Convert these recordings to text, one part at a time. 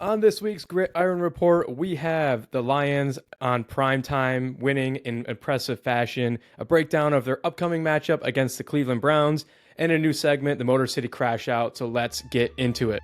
On this week's Gridiron Report, we have the Lions on primetime winning in impressive fashion, a breakdown of their upcoming matchup against the Cleveland Browns, and a new segment, the Motor City Crash Out. So let's get into it.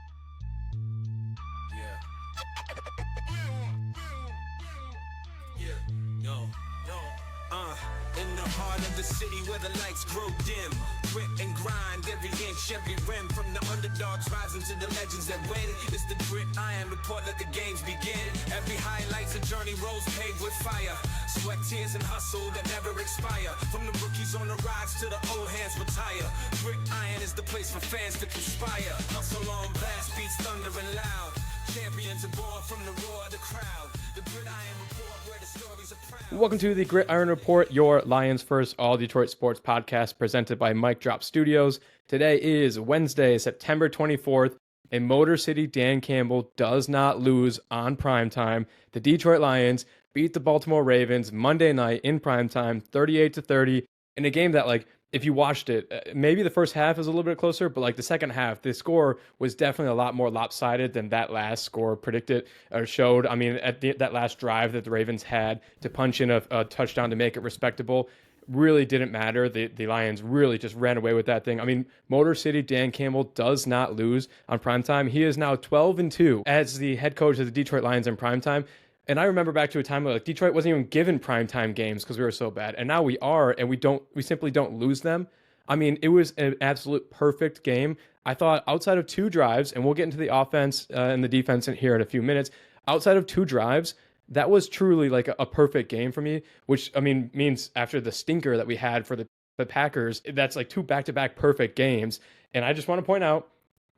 In the heart of the city where the lights grow dim, grit and grind every inch, every rim. From the underdogs rising to the legends that win. It's the grit iron report, let the games begin. Every highlight's a journey, roads paved with fire, sweat, tears, and hustle that never expire. From the rookies on the rise to the old hands retire. Grit iron is the place for fans to conspire. Hustle on blast, beats thundering loud. Champions are born from the roar of the crowd. The Gridiron Report, where the stories are proud. Welcome to the Gridiron Report, your Lions First All Detroit Sports podcast presented by Mic Drop Studios. Today is Wednesday, September 24th, and Motor City Dan Campbell does not lose on primetime. The Detroit Lions beat the Baltimore Ravens Monday night in primetime, 38-30, in a game that, if you watched it, maybe the first half is a little bit closer, but the second half, the score was definitely a lot more lopsided than that last score predicted or showed. I mean, that last drive that the Ravens had to punch in a touchdown to make it respectable really didn't matter. The Lions really just ran away with that thing. I mean, Motor City Dan Campbell does not lose on primetime. He is now 12-2 as the head coach of the Detroit Lions in primetime. And I remember back to a time where Detroit wasn't even given primetime games because we were so bad. And now we are, and we simply don't lose them. I mean, it was an absolute perfect game. I thought outside of two drives, and we'll get into the offense and the defense here in a few minutes, outside of two drives, that was truly like a perfect game for me, which, I mean, means after the stinker that we had for the Packers, that's like two back-to-back perfect games. And I just want to point out,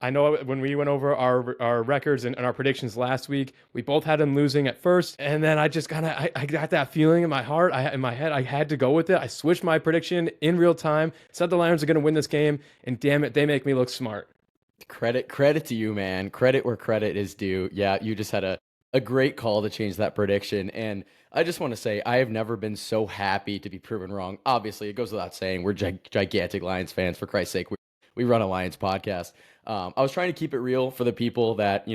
I know when we went over our records and our predictions last week, we both had them losing at first, and then I just I got that feeling in my heart, in my head, I had to go with it. I switched my prediction in real time, said the Lions are going to win this game, and damn it, they make me look smart. Credit to you, man. Credit where credit is due. Yeah, you just had a great call to change that prediction. And I just want to say, I have never been so happy to be proven wrong. Obviously, it goes without saying, we're gigantic Lions fans. For Christ's sake, we run a Lions podcast. I was trying to keep it real for the people that,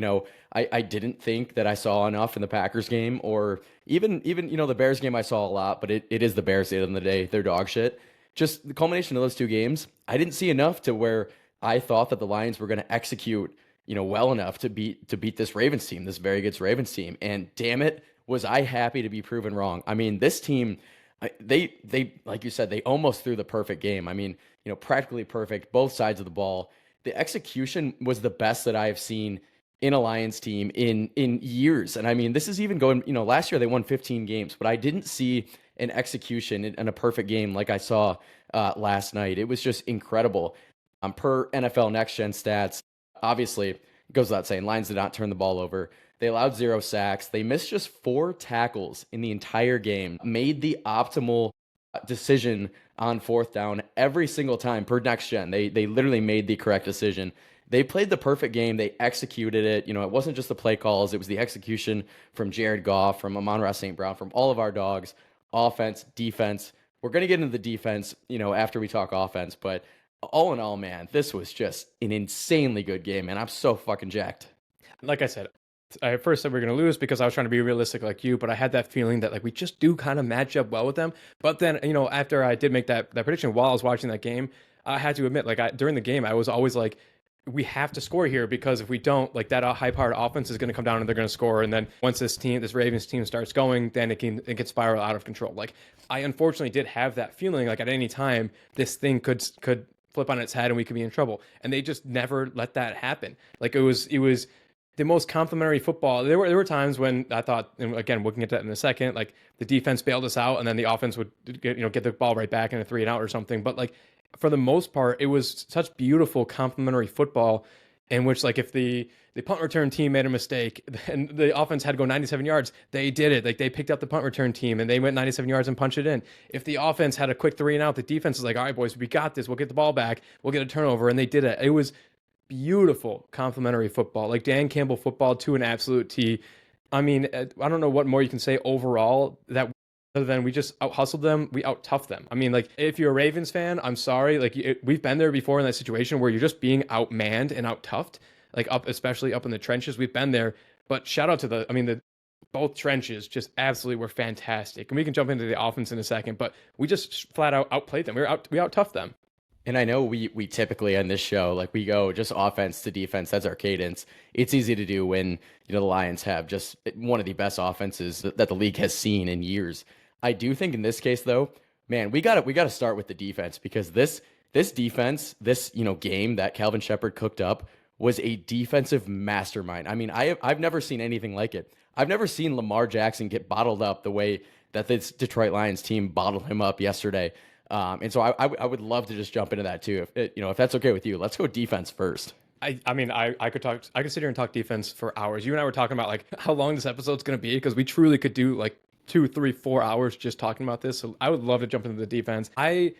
I didn't think that I saw enough in the Packers game, or even the Bears game I saw a lot, but it is the Bears at the end of the day. They're dog shit. Just the culmination of those two games, I didn't see enough to where I thought that the Lions were going to execute, well enough to beat this Ravens team, this very good Ravens team. And damn it, was I happy to be proven wrong. I mean, this team, they like you said, they almost threw the perfect game. I mean, practically perfect, both sides of the ball. The execution was the best that I have seen in a Lions team in years. And I mean, this is even going, last year they won 15 games, but I didn't see an execution in a perfect game like I saw last night. It was just incredible. Per NFL Next Gen stats, obviously, it goes without saying, Lions did not turn the ball over. They allowed 0 sacks. They missed just 4 tackles in the entire game, made the optimal decision on fourth down every single time per Next Gen. They literally made the correct decision. They played the perfect game. They executed it. It wasn't just the play calls. It was the execution from Jared Goff, from Amon-Ra St. Brown, from all of our dogs, offense, defense. We're going to get into the defense, after we talk offense, but all in all, man, this was just an insanely good game, and I'm so fucking jacked. Like I said, I at first said we are going to lose because I was trying to be realistic like you, but I had that feeling that we just do kind of match up well with them. But then, after I did make that prediction while I was watching that game, I had to admit, during the game, I was always like, we have to score here, because if we don't, that high-powered offense is going to come down and they're going to score. And then once this Ravens team starts going, then it can spiral out of control. I unfortunately did have that feeling, at any time this thing could flip on its head and we could be in trouble. And they just never let that happen. It was the most complimentary football. There were times when I thought, and again, we can get to that in a second, the defense bailed us out and then the offense would get the ball right back in a 3-and-out or something. But for the most part, it was such beautiful complimentary football in which if the punt return team made a mistake and the offense had to go 97 yards, they did it. They picked up the punt return team and they went 97 yards and punched it in. If the offense had a quick 3-and-out, the defense was like, all right, boys, we got this. We'll get the ball back. We'll get a turnover. And they did it. It was beautiful complimentary football, Dan Campbell football to an absolute T. I mean, I don't know what more you can say overall that other than we just out hustled them, we out toughed them. I mean, if you're a Ravens fan, I'm sorry, we've been there before in that situation where you're just being outmanned and out toughed, especially up in the trenches. We've been there. But shout out to the both trenches just absolutely were fantastic. And we can jump into the offense in a second, but we just flat out outplayed them. We out toughed them. And I know we typically on this show, like we go just offense to defense. That's our cadence. It's easy to do when, the Lions have just one of the best offenses that the league has seen in years. I do think in this case though, man, we gotta start with the defense, because this defense, this, game that Calvin Shepard cooked up was a defensive mastermind. I mean, I've never seen anything like it. I've never seen Lamar Jackson get bottled up the way that this Detroit Lions team bottled him up yesterday. And so I would love to just jump into that too. If that's okay with you, let's go defense first. I could sit here and talk defense for hours. You and I were talking about like how long this episode's going to be, because we truly could do like 2, 3, 4 hours just talking about this. So I would love to jump into the defense. I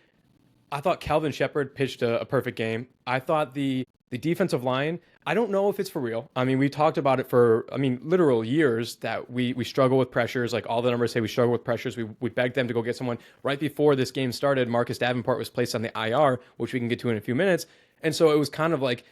thought Calvin Shepard pitched a perfect game. I thought the defensive line, I don't know if it's for real. I mean, we talked about it for, literal years that we struggle with pressures. Like all the numbers say we struggle with pressures. We begged them to go get someone. Right before this game started, Marcus Davenport was placed on the IR, which we can get to in a few minutes. And so it was kind of like,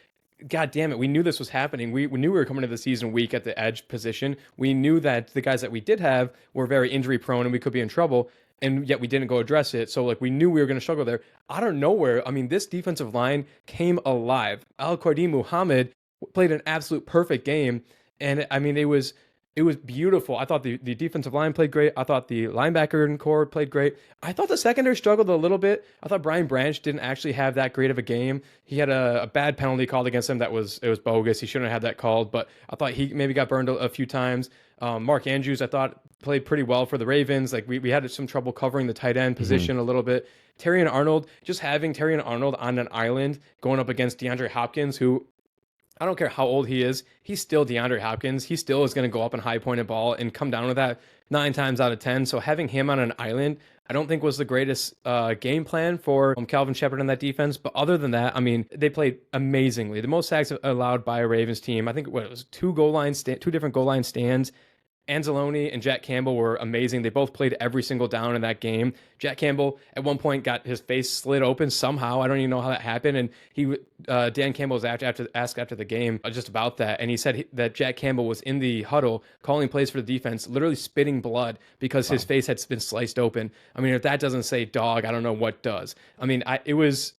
God damn it, we knew this was happening. We knew we were coming to the season weak at the edge position. We knew that the guys that we did have were very injury prone and we could be in trouble. And yet we didn't go address it. So like we knew we were going to struggle there. Out of nowhere, this defensive line came alive. Al-Qadim Muhammad played an absolute perfect game. And it was beautiful. I thought the defensive line played great. I thought the linebacker core played great. I thought the secondary struggled a little bit. I thought Brian Branch didn't actually have that great of a game. He had a bad penalty called against him it was bogus. He shouldn't have had that called, but I thought he maybe got burned a few times. Mark Andrews, I thought, played pretty well for the Ravens. Like we had some trouble covering the tight end position a little bit. Terrion Arnold, just having Terrion Arnold on an island going up against DeAndre Hopkins, who I don't care how old he is, he's still DeAndre Hopkins. He still is going to go up and high point a ball and come down with that 9 times out of 10. So having him on an island, I don't think was the greatest game plan for Calvin Shepard and that defense. But other than that, they played amazingly. The most sacks allowed by a Ravens team, I think it was 2 different goal line stands. Anzalone and Jack Campbell were amazing. They both played every single down in that game. Jack Campbell at one point got his face slit open somehow. I don't even know how that happened. And Dan Campbell was asked after the game just about that, and he said that Jack Campbell was in the huddle calling plays for the defense, literally spitting blood because his face had been sliced open. If that doesn't say dog, I don't know what does. It was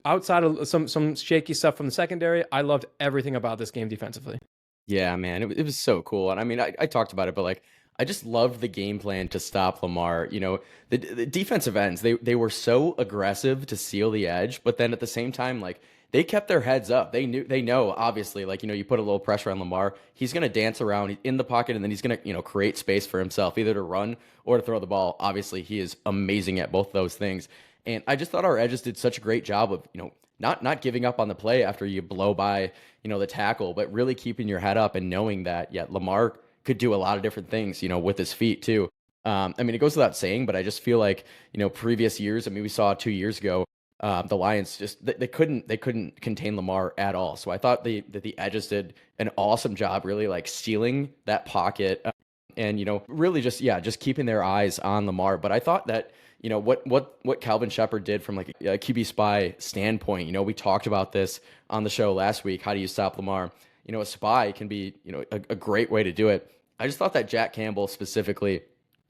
outside of some shaky stuff from the secondary. I loved everything about this game defensively. Yeah, man, it was so cool. And I talked about it, but like, I just loved the game plan to stop Lamar. The defensive ends, they were so aggressive to seal the edge, but then at the same time, like, they kept their heads up. They know, obviously, like, you put a little pressure on Lamar, he's going to dance around in the pocket, and then he's going to, create space for himself, either to run or to throw the ball. Obviously, he is amazing at both those things. And I just thought our edges did such a great job of, not giving up on the play after you blow by, the tackle, but really keeping your head up and knowing that, Lamar could do a lot of different things, with his feet too. It goes without saying, but I just feel like, previous years, we saw 2 years ago, the Lions just, they couldn't contain Lamar at all. So I thought that the edges did an awesome job, really like sealing that pocket, and, really just keeping their eyes on Lamar. But I thought that, what Calvin Shepard did from like a QB spy standpoint, we talked about this on the show last week. How do you stop Lamar? A spy can be, a great way to do it. I just thought that Jack Campbell specifically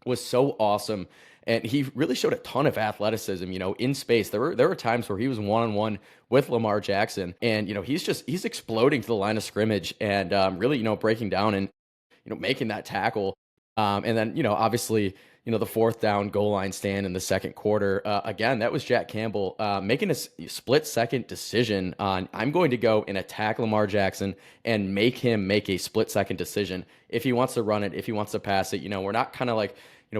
was so awesome. And he really showed a ton of athleticism, in space. There were times where he was one-on-one with Lamar Jackson, and, he's exploding to the line of scrimmage and really, breaking down and, making that tackle. And then, obviously, the 4th down goal line stand in the second quarter. Again, that was Jack Campbell making a split-second decision on, I'm going to go and attack Lamar Jackson and make him make a split-second decision. If he wants to run it, if he wants to pass it, we're not kind of like,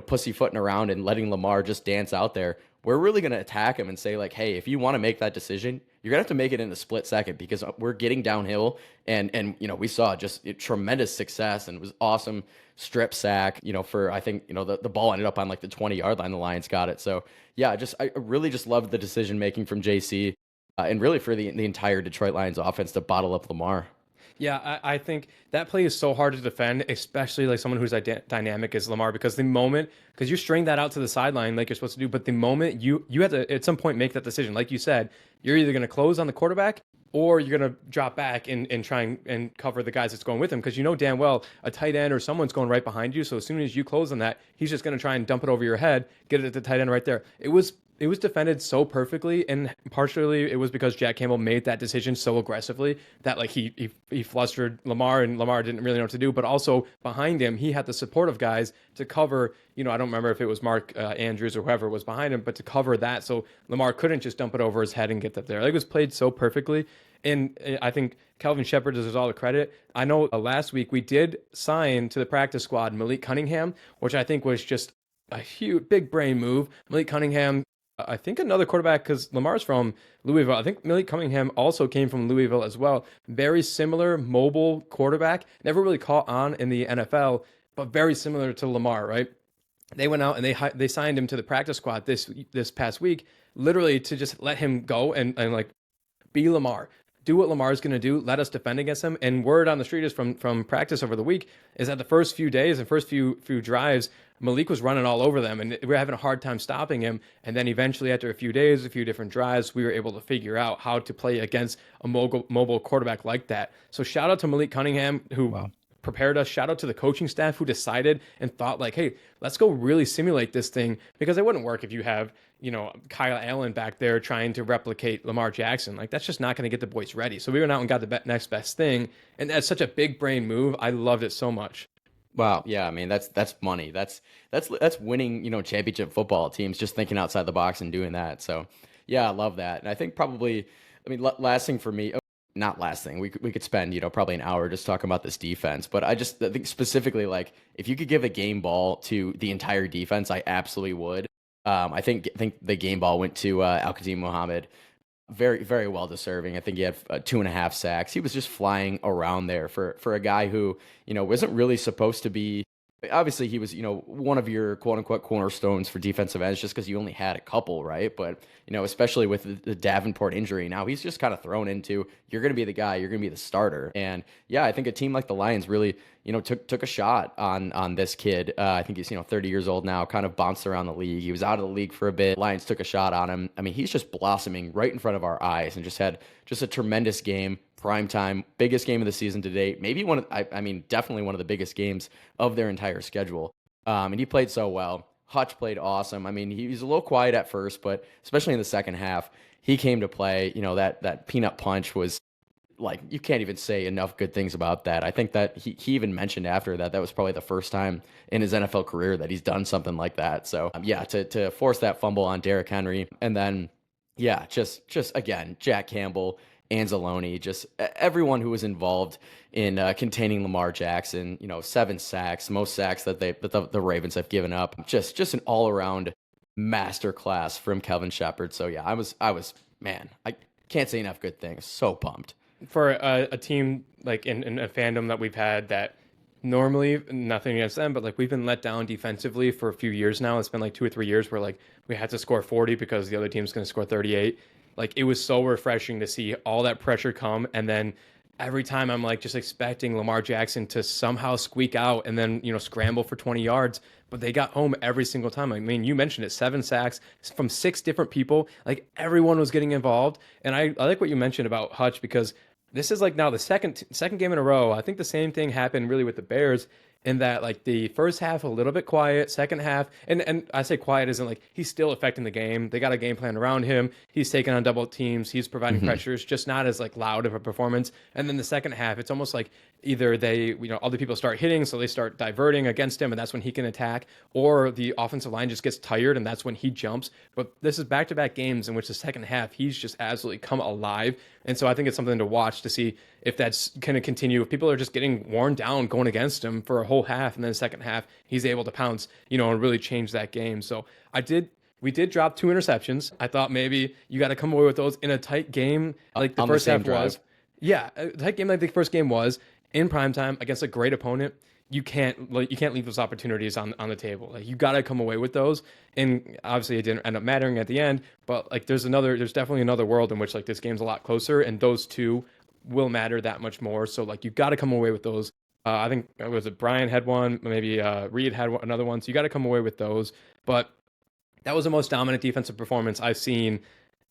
pussyfooting around and letting Lamar just dance out there. We're really going to attack him and say like, hey, if you want to make that decision, you're going to have to make it in a split second, because we're getting downhill. And we saw just tremendous success, and it was awesome strip sack, for, I think, the ball ended up on like the 20-yard line. The Lions got it. So yeah, I really just loved the decision making from JC, and really for the entire Detroit Lions offense to bottle up Lamar. Yeah, I think that play is so hard to defend, especially like someone who's dynamic as Lamar, because you string that out to the sideline like you're supposed to do, but the moment you have to at some point make that decision, like you said, you're either going to close on the quarterback or you're going to drop back and try and cover the guys that's going with him, because you know damn well a tight end or someone's going right behind you. So as soon as you close on that, he's just going to try and dump it over your head, get it at the tight end right there. It was defended so perfectly, and partially it was because Jack Campbell made that decision so aggressively that like he flustered Lamar, and Lamar didn't really know what to do. But also behind him, he had the support of guys to cover. You know, I don't remember if it was Mark Andrews or whoever was behind him, but to cover that, so Lamar couldn't just dump it over his head and get that there. Like, it was played so perfectly, and I think Calvin Shepard deserves all the credit. I know last week we did sign to the practice squad Malik Cunningham, which I think was just a huge, big brain move. Malik Cunningham, I think another quarterback, because Lamar's from Louisville. I think Malik Cunningham also came from Louisville as well. Very similar mobile quarterback. Never really caught on in the NFL, but very similar to Lamar, right? They went out and they signed him to the practice squad this past week, literally to just let him go and like be Lamar. Do what Lamar's going to do. Let us defend against him. And word on the street is from practice over the week is that the first few days and first few drives, Malik was running all over them, and we were having a hard time stopping him. And then eventually, after a few days, a few different drives, we were able to figure out how to play against a mobile quarterback like that. So shout out to Malik Cunningham, who prepared us. Shout out to the coaching staff who decided and thought like, hey, let's go really simulate this thing, because it wouldn't work if you have, you know, Kyle Allen back there trying to replicate Lamar Jackson. Like, that's just not going to get the boys ready. So we went out and got the next best thing. And that's such a big brain move. I loved it so much. Wow, yeah, I mean that's money. That's winning, you know, championship football teams, just thinking outside the box and doing that. So, yeah, I love that. And I think probably, I mean, last thing for me, not last thing. We could spend, you know, probably an hour just talking about this defense, but I think specifically, like, if you could give a game ball to the entire defense, I absolutely would. I think the game ball went to Al-Qadim Muhammad. Very, very well deserving. I think he had 2.5 sacks. He was just flying around there for a guy who, you know, wasn't really supposed to be. Obviously, he was, you know, one of your quote unquote cornerstones for defensive ends, just because you only had a couple, right? But, you know, especially with the Davenport injury, now he's just kind of thrown into, you're going to be the guy, you're going to be the starter. And yeah, I think a team like the Lions really, you know, took a shot on this kid. I think he's, you know, 30 years old now, kind of bounced around the league. He was out of the league for a bit. Lions took a shot on him. I mean, he's just blossoming right in front of our eyes, and just had just a tremendous game. Primetime, biggest game of the season to date. Maybe I mean, definitely one of the biggest games of their entire schedule. And he played so well. Hutch played awesome. I mean, he was a little quiet at first, but especially in the second half, he came to play. You know, that peanut punch was, like, you can't even say enough good things about that. I think that he even mentioned after that was probably the first time in his NFL career that he's done something like that. So yeah, to force that fumble on Derrick Henry, and then yeah, just again, Jack Campbell, Anzalone, just everyone who was involved in containing Lamar Jackson. You know, 7 sacks, most sacks that the Ravens have given up. Just an all around masterclass from Kelvin Shepard. So yeah, I was man, I can't say enough good things. So pumped For a team like in a fandom that we've had that normally, nothing against them, but like we've been let down defensively for a few years now. It's been like 2 or 3 years where like we had to score 40 because the other team's going to score 38. Like, it was so refreshing to see all that pressure come, and then every time I'm like just expecting Lamar Jackson to somehow squeak out and then, you know, scramble for 20 yards, but they got home every single time. I mean, you mentioned it, 7 sacks from 6 different people. Like, everyone was getting involved. And I like what you mentioned about Hutch, because this is like now the second game in a row. I think the same thing happened really with the Bears, in that like the first half a little bit quiet, second half, and I say quiet isn't like he's still affecting the game. They got a game plan around him. He's taking on double teams. He's providing pressures, just not as like loud of a performance. And then the second half, it's almost like either they, you know, other people start hitting, so they start diverting against him, and that's when he can attack, or the offensive line just gets tired, and that's when he jumps. But this is back-to-back games in which the second half, he's just absolutely come alive. And so I think it's something to watch to see if that's going to continue. If people are just getting worn down going against him for a whole half, and then the second half, he's able to pounce, you know, and really change that game. So we did drop 2 interceptions. I thought maybe you got to come away with those in a tight game like the first half was. Yeah, a tight game like the first game was in primetime against a great opponent. You can't leave those opportunities on the table. Like, you got to come away with those. And obviously it didn't end up mattering at the end, but like there's definitely another world in which like this game's a lot closer, and those 2 will matter that much more. So like you got to come away with those. I think Brian had one, maybe Reed had another one. So you got to come away with those. But that was the most dominant defensive performance I've seen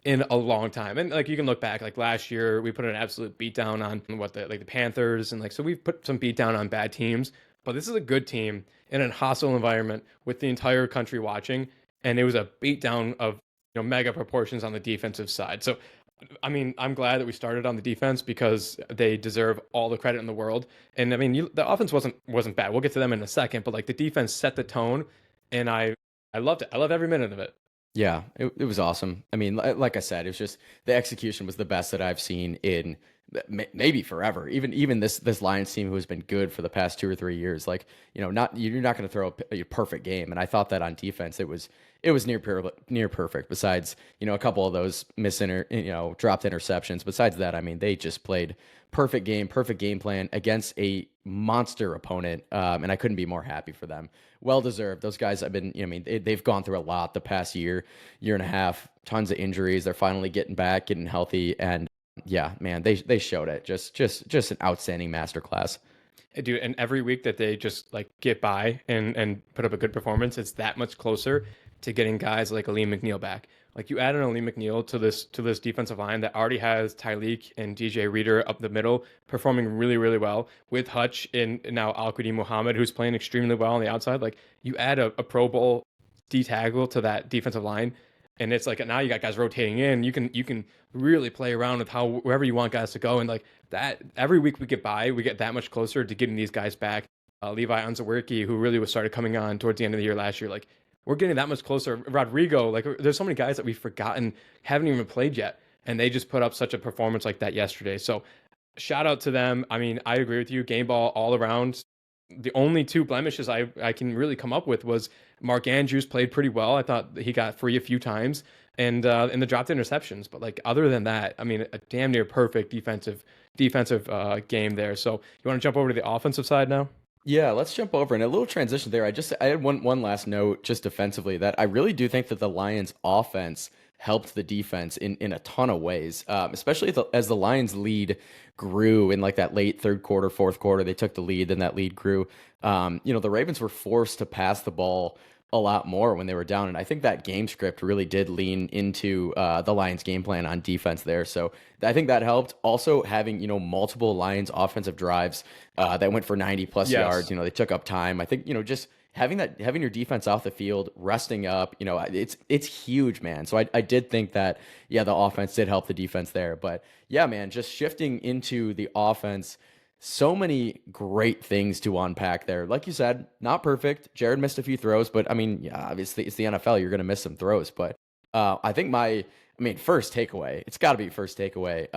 in a long time. And like you can look back, like last year we put an absolute beat down on what the Panthers, and like so we've put some beat down on bad teams, but this is a good team in a hostile environment with the entire country watching, and it was a beat down of mega proportions on the defensive side. So I mean, I'm glad that we started on the defense because they deserve all the credit in the world. And I mean, the offense wasn't bad. We'll get to them in a second, but like the defense set the tone, and I loved it. I love every minute of it. Yeah, it was awesome. I mean, like I said, it was just the execution was the best that I've seen in maybe forever. Even this Lions team who has been good for the past 2 or 3 years. Like, not you're not going to throw a perfect game, and I thought that on defense it was near perfect. Besides, a couple of those dropped interceptions. Besides that, I mean, they just played perfect game plan against a monster opponent, and I couldn't be more happy for them. Well deserved. Those guys have been, I mean, they've gone through a lot the past year and a half, tons of injuries. They're finally getting back, getting healthy, and yeah, man, they showed it. Just an outstanding masterclass. Dude, and every week that they just like get by and put up a good performance, it's that much closer to getting guys like Aleem McNeil back. Like you add an Aleem McNeil to this defensive line that already has Tyleek and DJ Reader up the middle performing really, really well with Hutch and now Al-Quadin Muhammad, who's playing extremely well on the outside. Like you add a Pro Bowl D tackle to that defensive line, and it's like now you got guys rotating in. You can really play around with wherever you want guys to go, and like that every week we get by, we get that much closer to getting these guys back. Levi Onwuzurike, who really was started coming on towards the end of the year last year, like we're getting that much closer. Rodrigo, like there's so many guys that we've forgotten haven't even played yet, and they just put up such a performance like that yesterday. So shout out to them. I mean, I agree with you. Game ball all around. The only two blemishes I can really come up with was Mark Andrews played pretty well. I thought he got free a few times and the dropped interceptions. But like other than that, I mean, a damn near perfect defensive game there. So you want to jump over to the offensive side now? Yeah, let's jump over and a little transition there. I had one last note just defensively that I really do think that the Lions offense helped the defense in a ton of ways, especially as the Lions lead grew in like that late third quarter, fourth quarter. They took the lead, then that lead grew. The Ravens were forced to pass the ball a lot more when they were down, and I think that game script really did lean into the Lions game plan on defense there. So I think that helped. Also having multiple Lions offensive drives that went for 90 plus Yes. yards. They took up time. I think just having your defense off the field, resting up, it's huge, man. So I did think that, yeah, the offense did help the defense there. But yeah, man, just shifting into the offense, so many great things to unpack there. Like you said, not perfect. Jared missed a few throws, but I mean, yeah, obviously it's the NFL. You're going to miss some throws. But I think first takeaway, it's got to be first takeaway.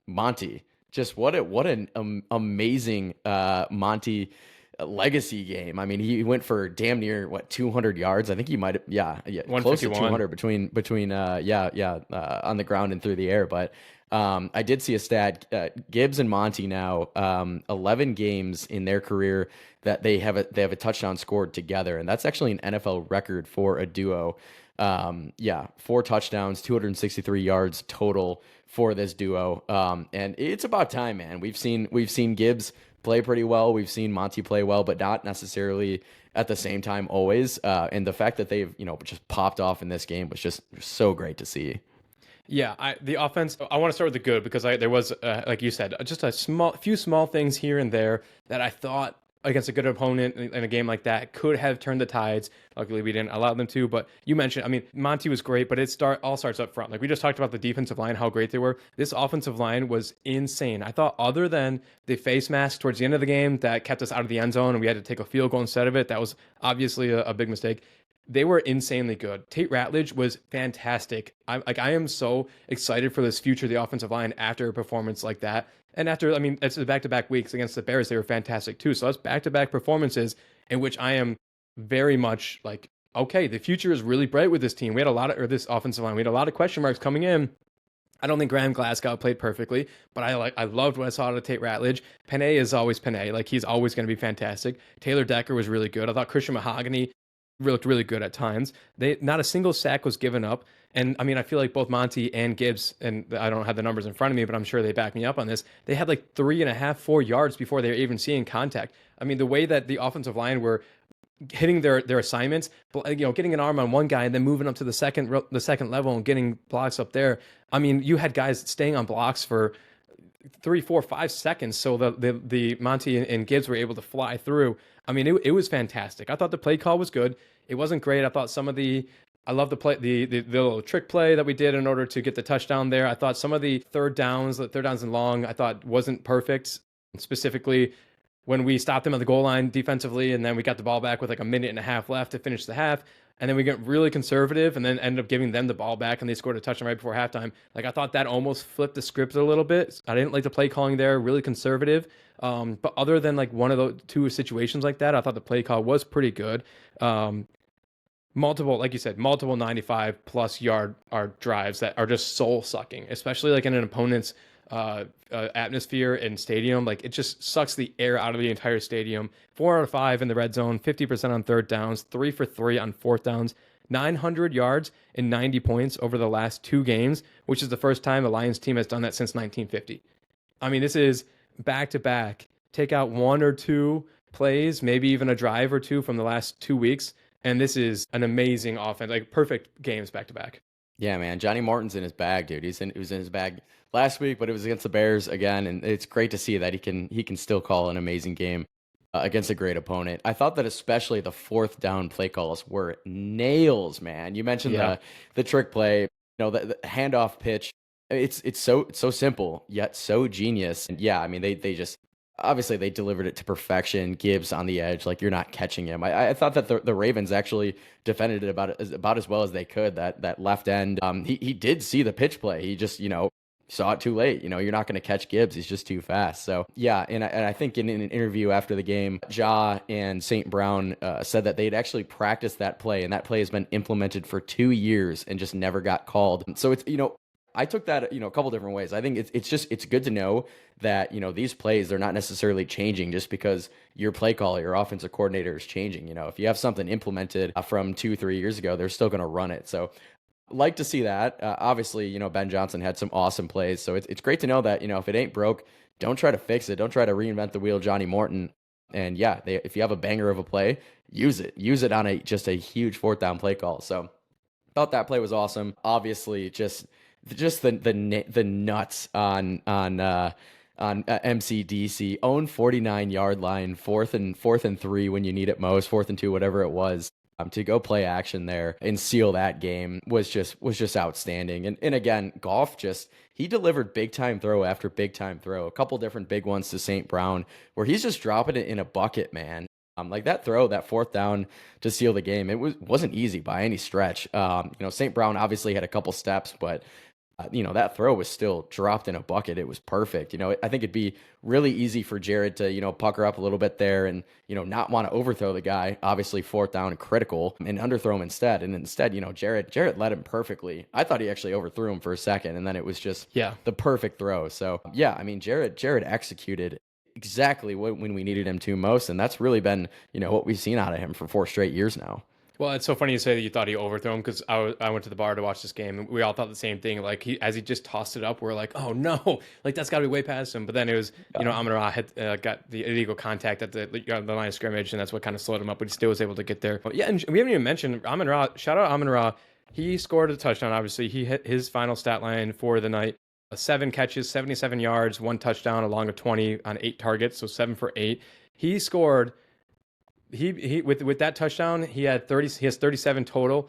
Monty, just what an amazing Monty legacy game. I mean, he went for damn near 200 yards. I think he might have, yeah, close to 200 between on the ground and through the air. But I did see a stat. Gibbs and Monty now 11 games in their career that they have a touchdown scored together, and that's actually an NFL record for a duo. 4 touchdowns, 263 yards total for this duo. And it's about time, man. We've seen Gibbs play pretty well. We've seen Monty play well, but not necessarily at the same time always. And the fact that they've just popped off in this game was just so great to see. Yeah, the offense. I want to start with the good because there was, like you said, just a few small things here and there that I thought against a good opponent in a game like that could have turned the tides. Luckily, we didn't allow them to. But you mentioned, I mean, Monty was great, but all starts up front. Like we just talked about the defensive line, how great they were. This offensive line was insane. I thought, other than the face mask towards the end of the game that kept us out of the end zone and we had to take a field goal instead of it, that was obviously a big mistake. They were insanely good. Tate Ratledge was fantastic. I am so excited for this future of the offensive line after a performance like that. And after, I mean, it's the back-to-back weeks against the Bears, they were fantastic too. So that's back-to-back performances in which I am very much like, okay, the future is really bright with this team. We had this offensive line. We had a lot of question marks coming in. I don't think Graham Glasgow played perfectly, but I loved what I saw out of Tate Ratledge. Penei is always Penei. Like he's always going to be fantastic. Taylor Decker was really good. I thought Christian Mahogany looked really good at times. Not a single sack was given up. And I mean, I feel like both Monty and Gibbs, and I don't have the numbers in front of me, but I'm sure they back me up on this. They had like 3.5, 4 yards before they were even seeing contact. I mean, the way that the offensive line were hitting their assignments, but getting an arm on one guy and then moving up to the second level and getting blocks up there. I mean, you had guys staying on blocks for 3, 4, 5 seconds, so the Monty and Gibbs were able to fly through. I mean, it was fantastic. I thought the play call was good. It wasn't great. I thought I love the play, the little trick play that we did in order to get the touchdown there. I thought some of the third downs and long, I thought wasn't perfect. Specifically, when we stopped them at the goal line defensively, and then we got the ball back with like a minute and a half left to finish the half. And then we get really conservative and then ended up giving them the ball back, and they scored a touchdown right before halftime. Like, I thought that almost flipped the script a little bit. I didn't like the play calling there, really conservative. But other than like one of the two situations like that, I thought the play call was pretty good. Multiple, like you said, multiple 95 plus yard drives that are just soul sucking, especially like in an opponent's atmosphere and stadium. Like, it just sucks the air out of the entire stadium. 4 out of 5 in the red zone, 50% on third downs, 3 for 3 on fourth downs, 900 yards and 90 points over the last 2 games, which is the first time the Lions team has done that since 1950. I mean, this is back to back. Take out 1 or 2 plays, maybe even a drive or 2 from the last 2 weeks, and this is an amazing offense, like perfect games back to back. Yeah, man. Johnny Morton's in his bag, dude. He was in his bag last week, but it was against the Bears again, and it's great to see that he can still call an amazing game against a great opponent. I thought that especially the fourth down play calls were nails, man. You mentioned the trick play, the handoff pitch. It's so simple yet so genius. And yeah, I mean they just obviously they delivered it to perfection. Gibbs on the edge, like, you're not catching him. I thought that the Ravens actually defended it about as well as they could. That left end, he did see the pitch play. He just saw it too late. You're not going to catch Gibbs. He's just too fast. So yeah, and I think in an interview after the game, Ja and St. Brown said that they'd actually practiced that play, and that play has been implemented for 2 years and just never got called. So it's I took that a couple different ways. I think it's good to know that these plays, they're not necessarily changing just because your play caller, your offensive coordinator is changing. If you have something implemented from 2-3 years ago, they're still going to run it. So like to see that. Obviously, Ben Johnson had some awesome plays. So it's great to know that, if it ain't broke, don't try to fix it. Don't try to reinvent the wheel, Johnny Morton. And yeah, if you have a banger of a play, use it. Use it on just a huge fourth down play call. So thought that play was awesome. Obviously, just the nuts on MCDC, own 49-yard line, fourth and 3 when you need it most, 4th and 2, whatever it was. To go play action there and seal that game was just outstanding. And again, Goff he delivered big time throw after big time throw, a couple different big ones to St. Brown where he's just dropping it in a bucket, man. Like that throw, that fourth down to seal the game, it wasn't easy by any stretch. St. Brown obviously had a couple steps, but that throw was still dropped in a bucket. It was perfect. I think it'd be really easy for Jared to, pucker up a little bit there and, not want to overthrow the guy. Obviously, fourth down and critical, and underthrow him instead. And instead, Jared led him perfectly. I thought he actually overthrew him for a second, and then it was just the perfect throw. So, yeah, I mean, Jared executed exactly when we needed him to most, and that's really been, what we've seen out of him for 4 straight years now. Well, it's so funny you say that you thought he overthrew him, because I went to the bar to watch this game, and we all thought the same thing. Like, as he just tossed it up, we're like, oh no, like that's got to be way past him. But then it was, Amon-Ra had got the illegal contact at the line of scrimmage, and that's what kind of slowed him up. But he still was able to get there. But yeah, and we haven't even mentioned Amon-Ra. Shout out Amon-Ra. He scored a touchdown. Obviously, he hit his final stat line for the night: 7 catches, 77 yards, 1 touchdown, along with 20 on 8 targets, so 7 for 8. He scored. He with that touchdown, he has 37 total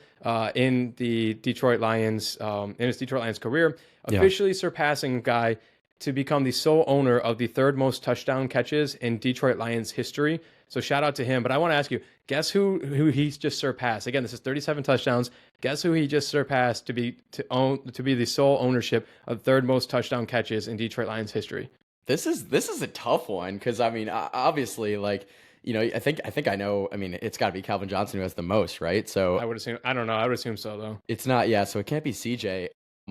in the Detroit Lions in his Detroit Lions career, officially surpassing guy to become the sole owner of the 3rd most touchdown catches in Detroit Lions history. So shout out to him. But I want to ask you, guess who he's just surpassed? Again, this is 37 touchdowns. Guess who he just surpassed to be the sole ownership of 3rd most touchdown catches in Detroit Lions history? This is a tough one, because I mean, obviously, like, I think I know. I mean, it's got to be Calvin Johnson who has the most, right? So I would assume. I don't know. I would assume so, though. It's not. Yeah. So it can't be CJ.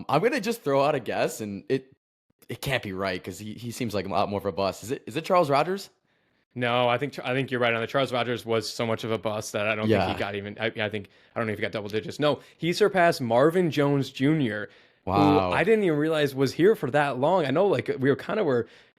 I'm gonna just throw out a guess, and it can't be right, because he seems like a lot more of a bust. Is it Charles Rogers? No, I think you're right on the Charles Rogers was so much of a bust that I don't think he got even. I don't know if he got double digits. No, he surpassed Marvin Jones Jr. Wow. Who I didn't even realize was here for that long. I know, like, we were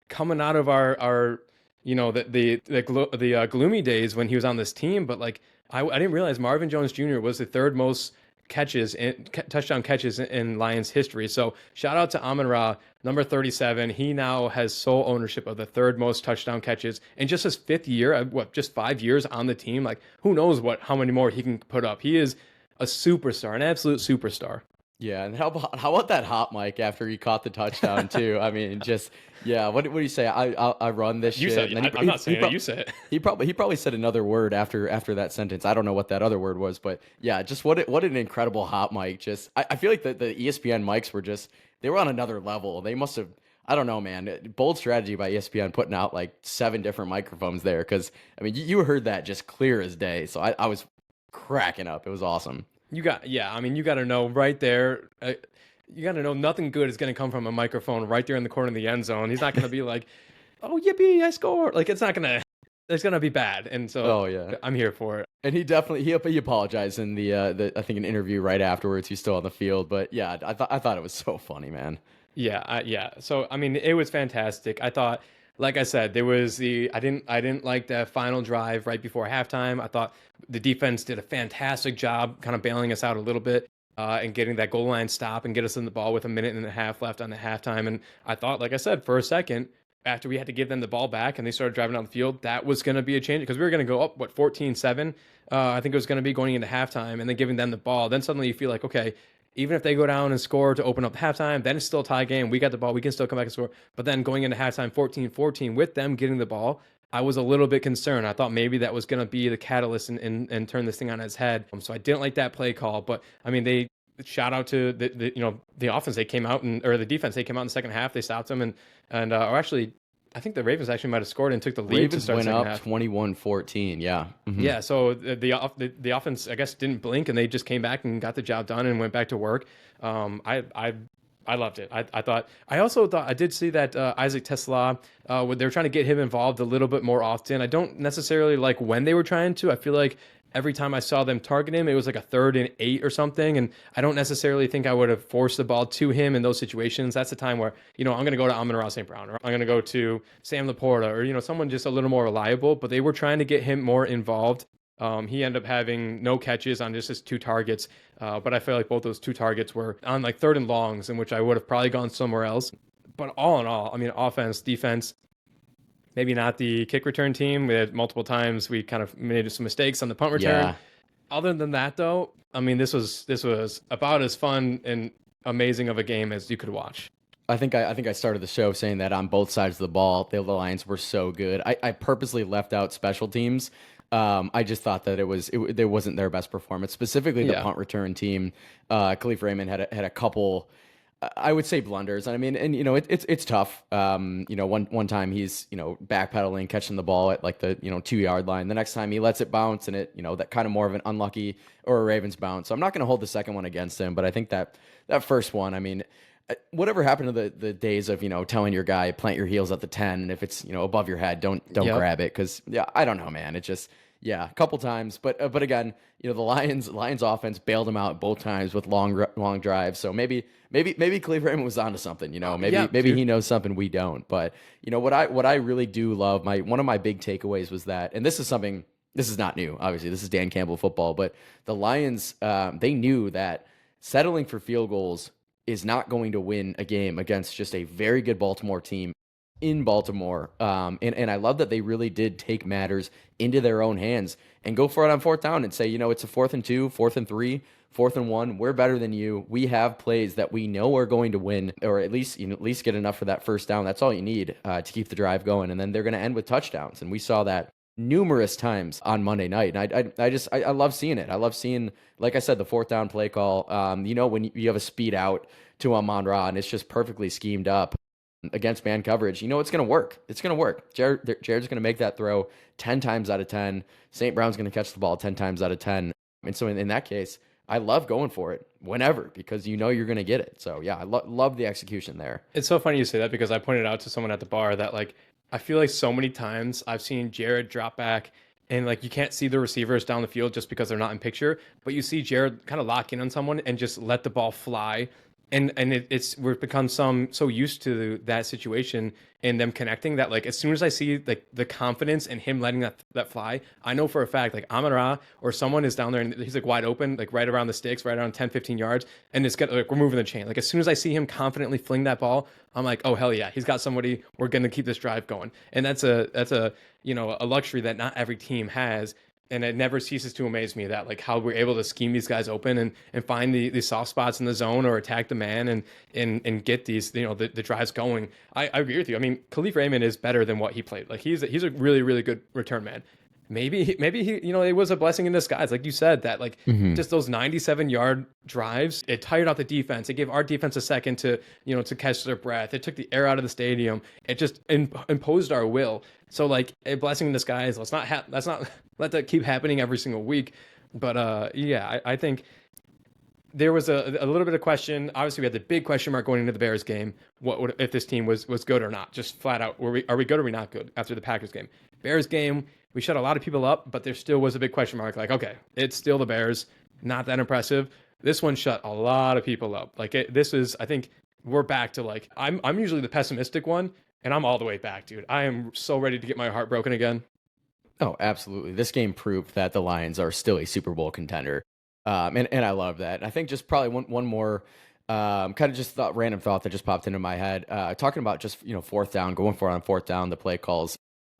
coming out of our the gloomy days when he was on this team. But like I didn't realize Marvin Jones Jr. was the third most touchdown catches in Lions history. So shout out to Amon-Ra, number 37. He now has sole ownership of the third most touchdown catches in just his fifth year. Just 5 years on the team. Like who knows how many more he can put up. He is a superstar, an absolute superstar. Yeah, and how about that hot mic after he caught the touchdown too? I mean, just yeah. What do you say? I run this You shit. said And then I'm not saying it. You said it. He probably said another word after that sentence. I don't know what that other word was, but yeah, just what an incredible hot mic. Just I feel like the ESPN mics they were on another level. They must have. I don't know, man. Bold strategy by ESPN putting out like 7 different microphones there, because I mean you heard that just clear as day. So I was cracking up. It was awesome. You got to know right there. You got to know nothing good is going to come from a microphone right there in the corner of the end zone. He's not going to be like, "Oh yippee, I scored!" Like it's going to be bad. And so, Oh yeah, I'm here for it. and he definitely he apologized in the I think an interview right afterwards. He's still on the field, but yeah, I thought it was so funny, man. Yeah. So I mean, it was fantastic. I thought, like I said, I didn't like the final drive right before halftime. I thought the defense did a fantastic job, kind of bailing us out a little bit, and getting that goal line stop and get us in the ball with a minute and a half left on the halftime. And I thought, like I said, for a second, after we had to give them the ball back and they started driving down the field, that was going to be a change, because we were going to go up 14-7. I think it was going to be going into halftime, and then giving them the ball. Then suddenly you feel like, okay, even if they go down and score to open up the halftime, then it's still a tie game. We got the ball. We can still come back and score. But then going into halftime 14-14 with them getting the ball, I was a little bit concerned. I thought maybe that was going to be the catalyst and turn this thing on its head. So I didn't like that play call. But I mean, shout out to the offense. They came out or the defense. They came out in the second half. They stopped them or actually, I think the Ravens actually might have scored and took the lead to start went second up half. 21-14. Yeah. Mhm. Yeah, so the offense, I guess, didn't blink, and they just came back and got the job done and went back to work. I loved it. I also thought I did see that Isaac Tesla, they were trying to get him involved a little bit more often. I don't necessarily like when they were trying to. I feel like every time I saw them target him, it was like a 3rd and 8 or something. And I don't necessarily think I would have forced the ball to him in those situations. That's the time where, I'm going to go to Amon-Ra St. Brown, or I'm going to go to Sam Laporta, or, someone just a little more reliable. But they were trying to get him more involved. He ended up having no catches on just his 2 targets. But I feel like both those 2 targets were on like 3rd and longs, in which I would have probably gone somewhere else. But all in all, I mean, offense, defense, maybe not the kick return team. We had multiple times we kind of made some mistakes on the punt return. Yeah. Other than that, though, I mean, this was about as fun and amazing of a game as you could watch. I think I started the show saying that on both sides of the ball, the Lions were so good. I purposely left out special teams. I just thought that it wasn't their best performance, specifically the punt return team. Khalif Raymond had a couple, I would say, blunders. And I mean, and it's tough. One time he's backpedaling, catching the ball at like the 2-yard line. The next time he lets it bounce, and it that kind of more of an unlucky or a Ravens bounce. So I'm not going to hold the second one against him, but I think that first one, I mean, whatever happened to the days of telling your guy plant your heels at the 10, and if it's above your head, don't grab it, because I don't know, man. It just a couple times, but again, the Lions offense bailed him out both times with long drives. So maybe Khalif Raymond was onto something. Maybe he knows something we don't. But what I really do love, one of my big takeaways was that, and this is something, this is not new. Obviously, this is Dan Campbell football, but the Lions they knew that settling for field goals is not going to win a game against just a very good Baltimore team in Baltimore. And I love that they really did take matters into their own hands and go for it on 4th down and say, it's a 4th and 2, 4th and 3, 4th and 1. We're better than you. We have plays that we know are going to win, or at least get enough for that 1st down. That's all you need to keep the drive going. And then they're going to end with touchdowns. And we saw that numerous times on Monday night. And I love seeing it. I love seeing, like I said, the 4th down play call. When you have a speed out to Amon-Ra and it's just perfectly schemed up against man coverage, it's going to work. It's going to work. Jared's going to make that throw 10 times out of 10. St. Brown's going to catch the ball 10 times out of 10. And so in that case, I love going for it whenever, because you're going to get it. So yeah, I love the execution there. It's so funny you say that, because I pointed out to someone at the bar that I feel like so many times I've seen Jared drop back and you can't see the receivers down the field just because they're not in picture, but you see Jared kind of lock in on someone and just let the ball fly and it's we've become so used to that situation and them connecting that like as soon as I see like the confidence in him letting that fly, I know for a fact like Amon Ra or someone is down there and he's like wide open, like right around the sticks, right around 10, 15 yards, and it's got like we're moving the chain. Like as soon as I see him confidently fling that ball, I'm like, oh hell yeah, he's got somebody. We're gonna keep this drive going, and that's a a luxury that not every team has. And it never ceases to amaze me that like how we're able to scheme these guys open and find the soft spots in the zone or attack the man and get these the drives going. I agree with you. I mean, Khalif Raymond is better than what he played. Like he's a really really good return man. Maybe he it was a blessing in disguise, like you said, that like just those 97-yard drives, it tired out the defense. It gave our defense a second to to catch their breath. It took the air out of the stadium. It just imposed our will. So like a blessing in disguise. Let's not let that keep happening every single week. But yeah, I think there was a little bit of question. Obviously, we had the big question mark going into the Bears game. What would if this team was good or not? Just flat out, are we good or are we not good after the Packers game? Bears game, we shut a lot of people up, but there still was a big question mark. Like, okay, it's still the Bears, not that impressive. This one shut a lot of people up. Like this is, I think we're back to like I'm usually the pessimistic one, and I'm all the way back, dude. I am so ready to get my heart broken again. Oh, absolutely. This game proved that the Lions are still a Super Bowl contender. And I love that. I think just probably one more kind of just random thought that just popped into my head. Talking about just, fourth down, going for it on fourth down, the play calls.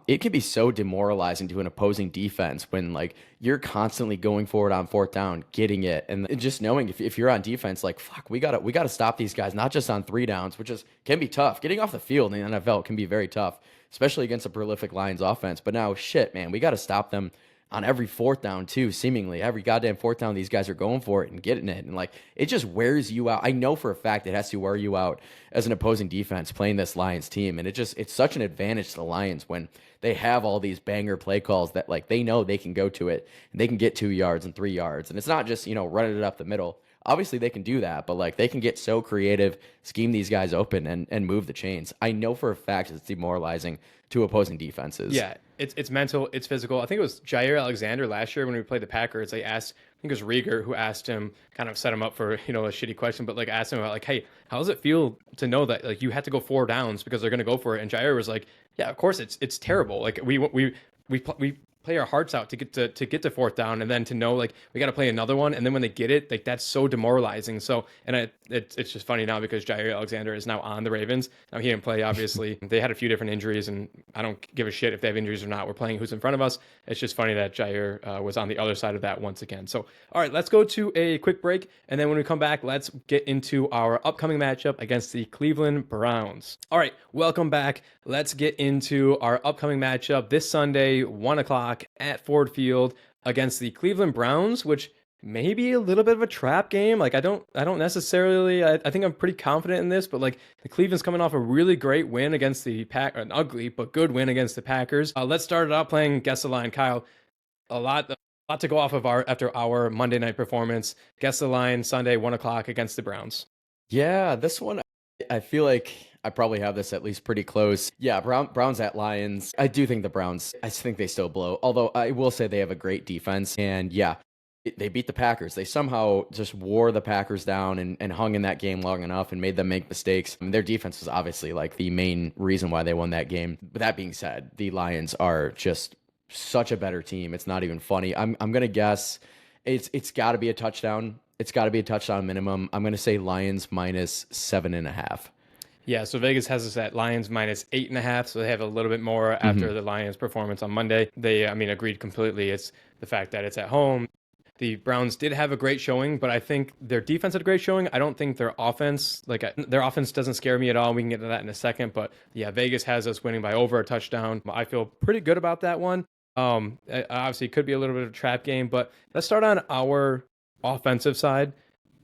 It can be so demoralizing to an opposing defense when like you're constantly going forward on fourth down, getting it, and just knowing if you're on defense, like fuck, we gotta stop these guys, not just on three downs, which can be tough. Getting off the field in the NFL can be very tough, especially against a prolific Lions offense. But now, shit, man, we gotta stop them on every fourth down too. Seemingly every goddamn fourth down, these guys are going for it and getting it, and like it just wears you out. I know for a fact it has to wear you out as an opposing defense playing this Lions team, and it's such an advantage to the Lions when they have all these banger play calls that like they know they can go to it and they can get 2 yards and 3 yards, and it's not just running it up the middle. Obviously they can do that, but like they can get so creative, scheme these guys open and move the chains. I know for a fact it's demoralizing to opposing defenses. Yeah, it's mental, it's physical. I think it was Jair Alexander last year when we played the Packers. They asked, I think it was Rieger who asked him, kind of set him up for a shitty question, but like asked him about like, hey, how does it feel to know that like you had to go 4 downs because they're going to go for it? And Jair was like, yeah, of course it's terrible. Like we play our hearts out to get to fourth down, and then to know like we got to play another one, and then when they get it, like that's so demoralizing. So it's just funny now because Jair Alexander is now on the Ravens. Now he didn't play, obviously. They had a few different injuries, and I don't give a shit if they have injuries or not. We're playing who's in front of us. It's just funny that Jair was on the other side of that once again. So all right, let's go to a quick break, and then when we come back, let's get into our upcoming matchup against the Cleveland Browns. All right, welcome back. Let's get into our upcoming matchup this Sunday, 1 o'clock at Ford Field against the Cleveland Browns, which may be a little bit of a trap game. Like I don't necessarily, I think I'm pretty confident in this, but like the Cleveland's coming off a really great win against the an ugly but good win against the Packers. Let's start it out playing Guess the Line. Kyle, a lot to go off of after our Monday night performance. Guess the Line Sunday, 1 o'clock against the Browns. Yeah, this one, I feel like I probably have this at least pretty close. Yeah, Browns at Lions. I do think the Browns, I think they still blow. Although I will say they have a great defense. And yeah, they beat the Packers. They somehow just wore the Packers down and hung in that game long enough and made them make mistakes. I mean, their defense was obviously like the main reason why they won that game. But that being said, the Lions are just such a better team. It's not even funny. I'm going to guess it's got to be a touchdown. It's got to be a touchdown minimum. I'm going to say Lions minus 7.5. Yeah, so Vegas has us at Lions minus 8.5, so they have a little bit more after the Lions performance on Monday. They, agreed completely. It's the fact that it's at home. The Browns did have a great showing, but I think their defense had a great showing. I don't think their offense doesn't scare me at all. We can get to that in a second, but yeah, Vegas has us winning by over a touchdown. I feel pretty good about that one. Obviously, it could be a little bit of a trap game, but let's start on our offensive side.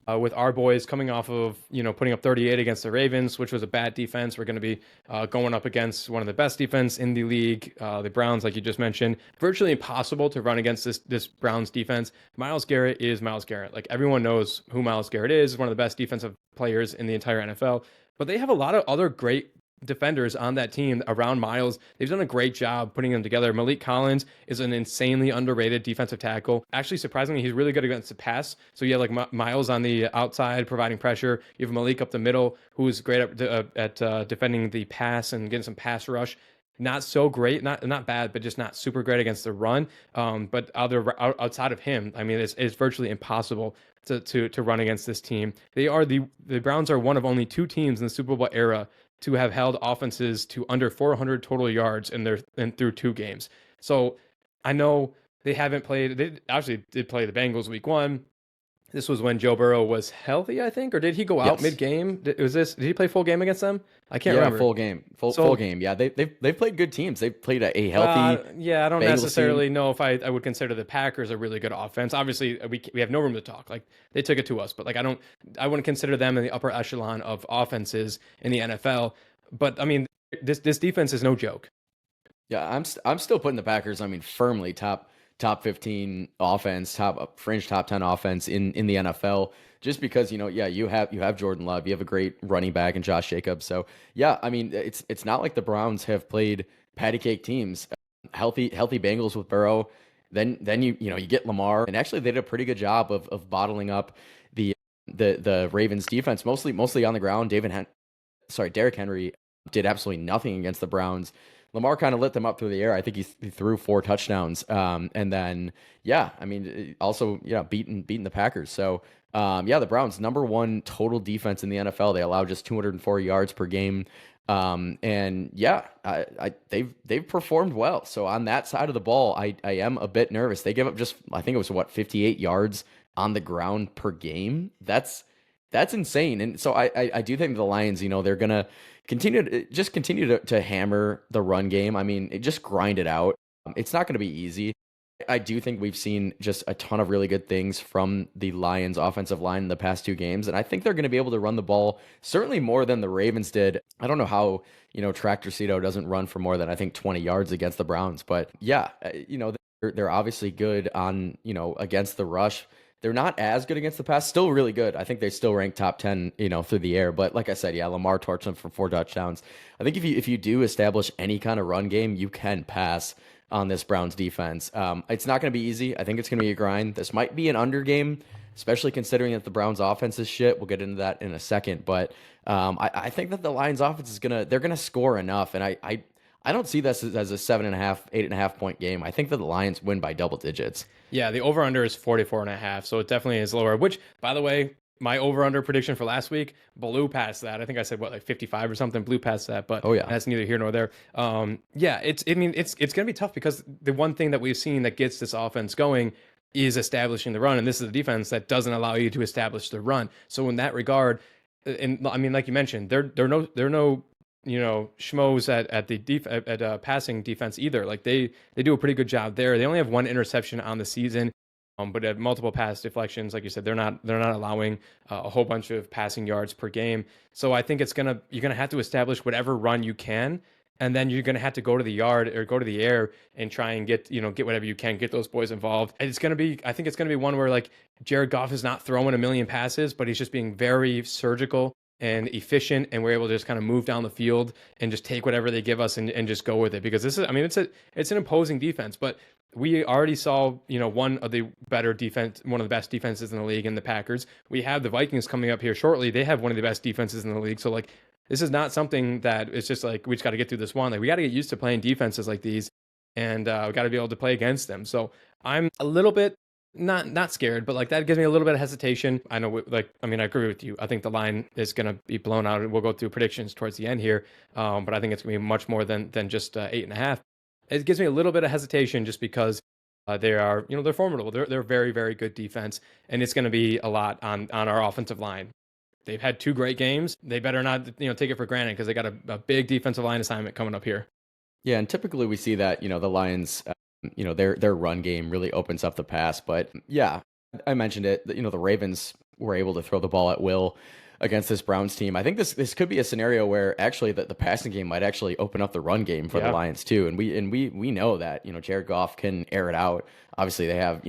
With our boys coming off of, putting up 38 against the Ravens, which was a bad defense. We're going to be going up against one of the best defense in the league, the Browns, like you just mentioned. Virtually impossible to run against this Browns defense. Myles Garrett is Myles Garrett. Like everyone knows who Myles Garrett is. He's one of the best defensive players in the entire NFL. But they have a lot of other great defenders on that team around Miles. They've done a great job putting them together. Malik Collins is an insanely underrated defensive tackle. Actually, surprisingly, he's really good against the pass. So you have like Miles on the outside providing pressure. You have Malik up the middle, who's great at defending the pass and getting some pass rush. Not so great, not bad, but just not super great against the run. But outside of him, I mean, it's virtually impossible to run against this team. The Browns are one of only two teams in the Super Bowl era to have held offenses to under 400 total yards through two games. So I know they haven't played. They actually did play the Bengals week 1. This was when Joe Burrow was healthy, I think, or did he go out mid-game? Did he play full game against them? I can't remember. Full game, full game. Yeah, they've played good teams. They've played a healthy. Yeah, I don't Bengals necessarily team. know if I would consider the Packers a really good offense. Obviously, we have no room to talk. Like they took it to us, but like I wouldn't consider them in the upper echelon of offenses in the NFL. But I mean, this defense is no joke. Yeah, I'm still putting the Packers. I mean, firmly top 15 offense, fringe top 10 offense in the NFL. Just because you have Jordan Love, you have a great running back and Josh Jacobs. So yeah, I mean it's not like the Browns have played patty cake teams. Healthy Bengals with Burrow. Then you get Lamar, and actually they did a pretty good job of bottling up the Ravens defense, mostly on the ground. Derrick Henry did absolutely nothing against the Browns. Lamar kind of lit them up through the air. I think he threw 4 touchdowns. And then, yeah, I mean, also, beating the Packers. So, the Browns, number 1 total defense in the NFL. They allow just 204 yards per game. And yeah, they've performed well. So on that side of the ball, I am a bit nervous. They give up I think it was 58 yards on the ground per game. That's insane. And so I do think the Lions, they're going to continue to hammer the run game. I mean, just grind it out. It's not going to be easy. I do think we've seen just a ton of really good things from the Lions offensive line in the past 2 games. And I think they're going to be able to run the ball certainly more than the Ravens did. I don't know how, Tractor Cito doesn't run for more than I think 20 yards against the Browns. But yeah, they're obviously good on, against the rush. They're not as good against the pass. Still really good. I think they still rank top 10, through the air. But like I said, yeah, Lamar torched them for 4 touchdowns. I think if you do establish any kind of run game, you can pass on this Browns defense. It's not going to be easy. I think it's going to be a grind. This might be an under game, especially considering that the Browns offense is shit. We'll get into that in a second. But I think that the Lions offense they're gonna score enough. And I don't see this as a 7.5, 8.5 point game. I think that the Lions win by double digits. Yeah, the over-under is 44.5, so it definitely is lower, which, by the way, my over-under prediction for last week blew past that. I think I said, 55 or something, blew past that, but that's neither here nor there. It's going to be tough because the one thing that we've seen that gets this offense going is establishing the run, and this is a defense that doesn't allow you to establish the run. So in that regard, and I mean, like you mentioned, they're no schmoes at passing defense either. Like they do a pretty good job there. They only have 1 interception on the season, but at multiple pass deflections. Like you said, they're not allowing a whole bunch of passing yards per game. So I think you're gonna have to establish whatever run you can, and then you're gonna have to go to the yard or go to the air and try and get whatever you can, get those boys involved. And I think it's gonna be one where like Jared Goff is not throwing a million passes, but he's just being very surgical and efficient, and we're able to just kind of move down the field and just take whatever they give us and just go with it. Because it's an imposing defense, but we already saw, one of the best defenses in the league in the Packers. We have the Vikings coming up here shortly. They have one of the best defenses in the league. So like, this is not something that it's just like, we just got to get through this one. Like we got to get used to playing defenses like these, and we got to be able to play against them. So I'm a little bit not scared, but like that gives me a little bit of hesitation. I know, I agree with you. I think the line is going to be blown out, and we'll go through predictions towards the end here. But I think it's going to be much more than just 8.5. It gives me a little bit of hesitation just because they are, they're formidable. They're very, very good defense, and it's going to be a lot on our offensive line. They've had 2 great games. They better not, take it for granted because they got a big defensive line assignment coming up here. Yeah, and typically we see that, the Lions, their run game really opens up the pass. But yeah, I mentioned it, the Ravens were able to throw the ball at will against this Browns team. I think this could be a scenario where actually the passing game might actually open up the run game for the Lions too. And we know that, Jared Goff can air it out. Obviously they have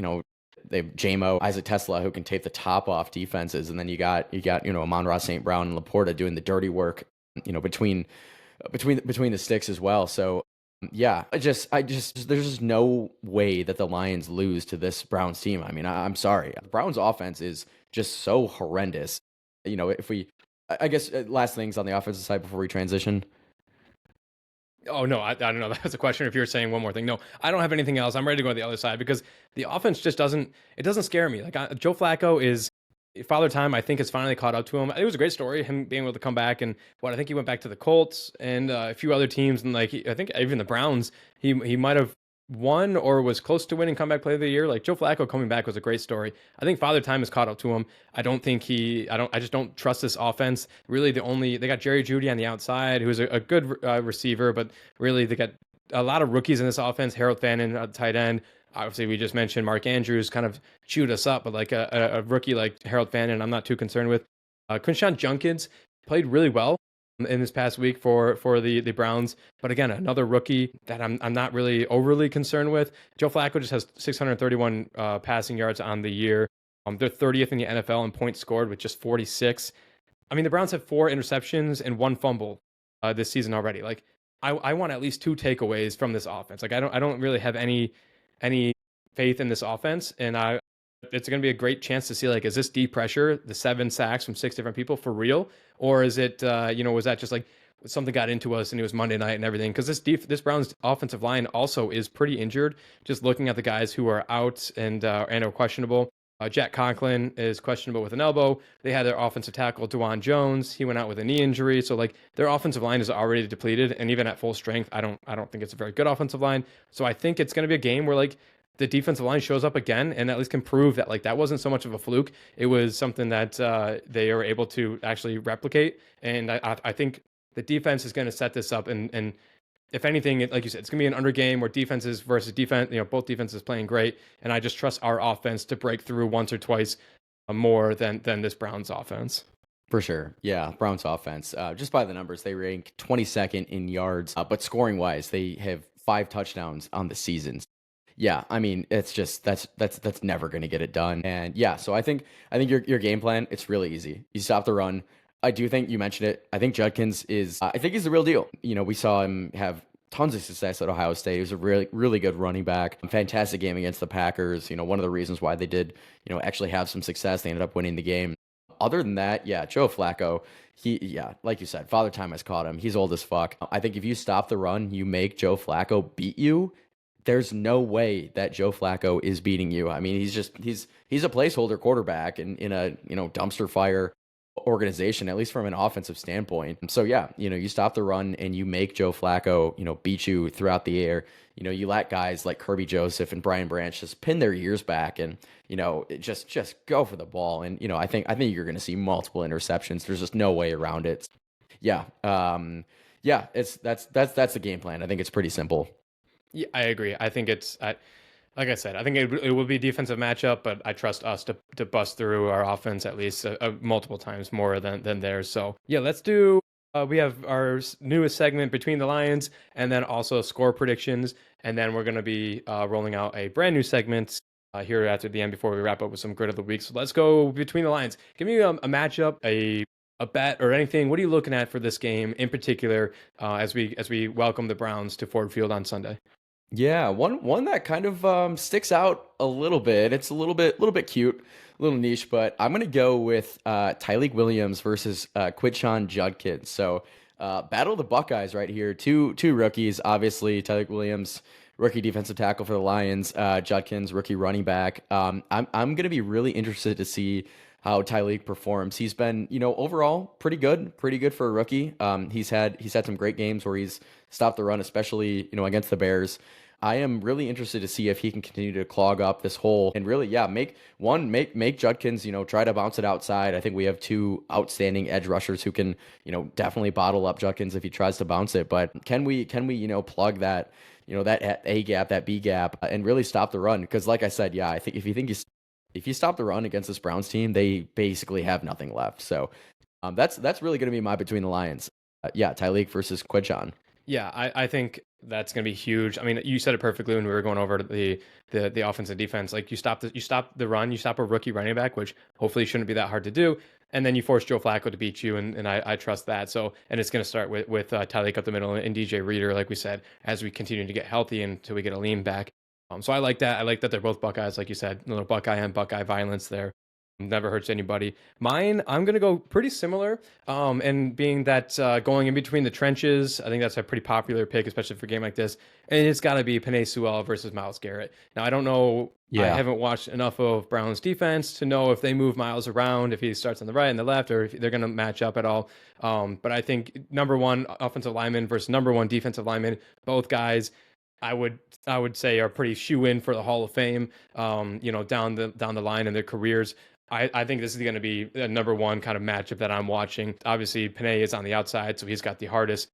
JMO, Isaac Tesla, who can take the top off defenses. And then you got Amon-Ra St. Brown and Laporta doing the dirty work, between between the sticks as well. So yeah, there's just no way that the Lions lose to this Browns team. I mean, I'm sorry. The Browns offense is just so horrendous. If I guess last things on the offensive side before we transition. Oh no, I don't know. That's a question. If you're saying one more thing, no, I don't have anything else. I'm ready to go to the other side because the offense just doesn't scare me. Like Joe Flacco is Father Time. I think has finally caught up to him. It was a great story, him being able to come back and I think he went back to the Colts and a few other teams and I think even the Browns. He might have won or was close to winning comeback player of the year. Like Joe Flacco coming back was a great story. I think Father Time has caught up to him. I just don't trust this offense. Really, they got Jerry Jeudy on the outside, who's a good receiver, but really they got a lot of rookies in this offense. Harold Fannin at tight end. Obviously, we just mentioned Mark Andrews kind of chewed us up, but like a rookie like Harold Fannin, I'm not too concerned with. Quinshon Judkins played really well in this past week for the Browns, but again, another rookie that I'm not really overly concerned with. Joe Flacco just has 631 passing yards on the year. They're 30th in the NFL in points scored with just 46. I mean, the Browns have 4 interceptions and 1 fumble this season already. Like, I want at least 2 takeaways from this offense. Like, I don't really have any faith in this offense, and it's going to be a great chance to see, like, is this deep pressure, the 7 sacks from 6 different people for real? Or is it, was that just like something got into us and it was Monday night and everything? Because this Browns offensive line also is pretty injured. Just looking at the guys who are out and are questionable. Jack Conklin is questionable with an elbow. They had their offensive tackle, DeJuan Jones. He went out with a knee injury. So like their offensive line is already depleted. And even at full strength, I don't think it's a very good offensive line. So I think it's going to be a game where like the defensive line shows up again and at least can prove that like that wasn't so much of a fluke. It was something that they were able to actually replicate. And I think the defense is going to set this up. And if anything, like you said, it's going to be an under game where defenses versus defense, both defenses playing great. And I just trust our offense to break through once or twice more than this Browns offense. For sure. Yeah. Browns offense, just by the numbers, they rank 22nd in yards, but scoring wise, they have 5 touchdowns on the season. Yeah, I mean, it's just that's never going to get it done. And yeah, so I think your game plan, it's really easy. You stop the run. I do think you mentioned it. I think Judkins is I think he's the real deal. We saw him have tons of success at Ohio State. He was a really good running back. Fantastic game against the Packers. One of the reasons why they did, actually have some success. They ended up winning the game. Other than that, yeah, Joe Flacco, like you said, Father Time has caught him. He's old as fuck. I think if you stop the run, you make Joe Flacco beat you. There's no way that Joe Flacco is beating you. I mean, he's a placeholder quarterback in a dumpster fire organization, at least from an offensive standpoint. So yeah, you stop the run and you make Joe Flacco, beat you throughout the air. You let guys like Kirby Joseph and Brian Branch just pin their ears back and just go for the ball. And I think you're going to see multiple interceptions. There's just no way around it. Yeah, that's the game plan. I think it's pretty simple. Yeah, I agree. I think like I said, I think it will be a defensive matchup, but I trust us to bust through our offense at least multiple times more than theirs. So yeah, let's do. We have our newest segment, Between the Lions, and then also score predictions, and then we're going to be rolling out a brand new segment here after the end before we wrap up with some grid of the week. So let's go Between the Lions. Give me a matchup, a bet or anything. What are you looking at for this game in particular as we welcome the Browns to Ford Field on Sunday? Yeah, one that kind of sticks out a little bit. It's a little bit cute, a little niche, but I'm gonna go with Tyleik Williams versus Quinshon Judkins. So battle of the Buckeyes right here. Two rookies, obviously. Tyleik Williams, rookie defensive tackle for the Lions. Judkins, rookie running back. I'm gonna be really interested to see how Tyleik performs. He's been, overall pretty good for a rookie. He's had some great games where he's stopped the run, especially, against the Bears. I am really interested to see if he can continue to clog up this hole and really, yeah, make Judkins, try to bounce it outside. I think we have 2 outstanding edge rushers who can, definitely bottle up Judkins if he tries to bounce it. But can we, plug that, that A gap, that B gap, and really stop the run? Because like I said, yeah, I think if you stop the run against this Browns team, they basically have nothing left. So that's really going to be my Between the Lions. Tyleik versus Quinshon. Yeah, I think that's going to be huge. I mean, you said it perfectly when we were going over the offense and defense. Like you stop the run, you stop a rookie running back, which hopefully shouldn't be that hard to do. And then you force Joe Flacco to beat you, and I trust that. So, and it's going to start with Tyreek up the middle and DJ Reader, like we said, as we continue to get healthy until we get a lean back. So I like that. I like that they're both Buckeyes, like you said, a little Buckeye and Buckeye violence there. Never hurts anybody. Mine, I'm gonna go pretty similar. And being that going in between the trenches, I think that's a pretty popular pick, especially for a game like this. And it's got to be Penei Sewell versus Myles Garrett. Now I don't know. I Yeah. haven't watched enough of Brown's defense to know if they move Myles around, if he starts on the right and the left, or if they're going to match up at all. But I think number one offensive lineman versus number one defensive lineman, both guys I would say are pretty shoe in for the Hall of Fame. Down the line in their careers. I think this is going to be a number one kind of matchup that I'm watching. Obviously, Penei is on the outside, so he's got the hardest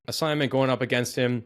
assignment going up against him.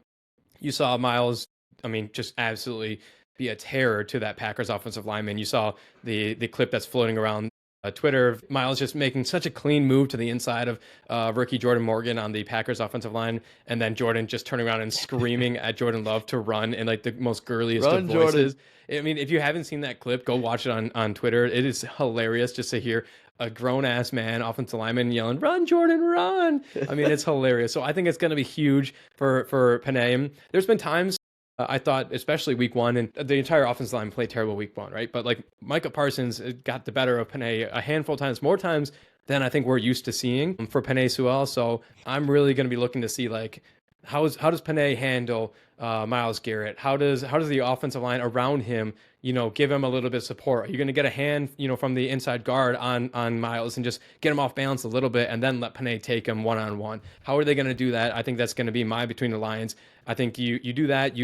You saw Myles, I mean, just absolutely be a terror to that Packers offensive lineman. You saw the clip that's floating around Twitter, Myles just making such a clean move to the inside of rookie Jordan Morgan on the Packers offensive line, and then Jordan just turning around and screaming at Jordan Love to run in like the most girliest Run, of voices. Jordan. I mean, if you haven't seen that clip, go watch it on Twitter. It is hilarious just to hear a grown ass man, offensive lineman, yelling, "Run, Jordan, run!" I mean, it's hilarious. So I think it's going to be huge for Penei. There's been times I thought, especially week one, and the entire offensive line played terrible week one, right? But like Micah Parsons got the better of Penei a handful of times, more times than I think we're used to seeing for Penei Sewell. So I'm really going to be looking to see like how does Penei handle Myles Garrett? How does the offensive line around him, give him a little bit of support? Are you going to get a hand, from the inside guard on Myles and just get him off balance a little bit and then let Penei take him one-on-one? How are they going to do that? I think that's going to be my between the lines. I think you do that.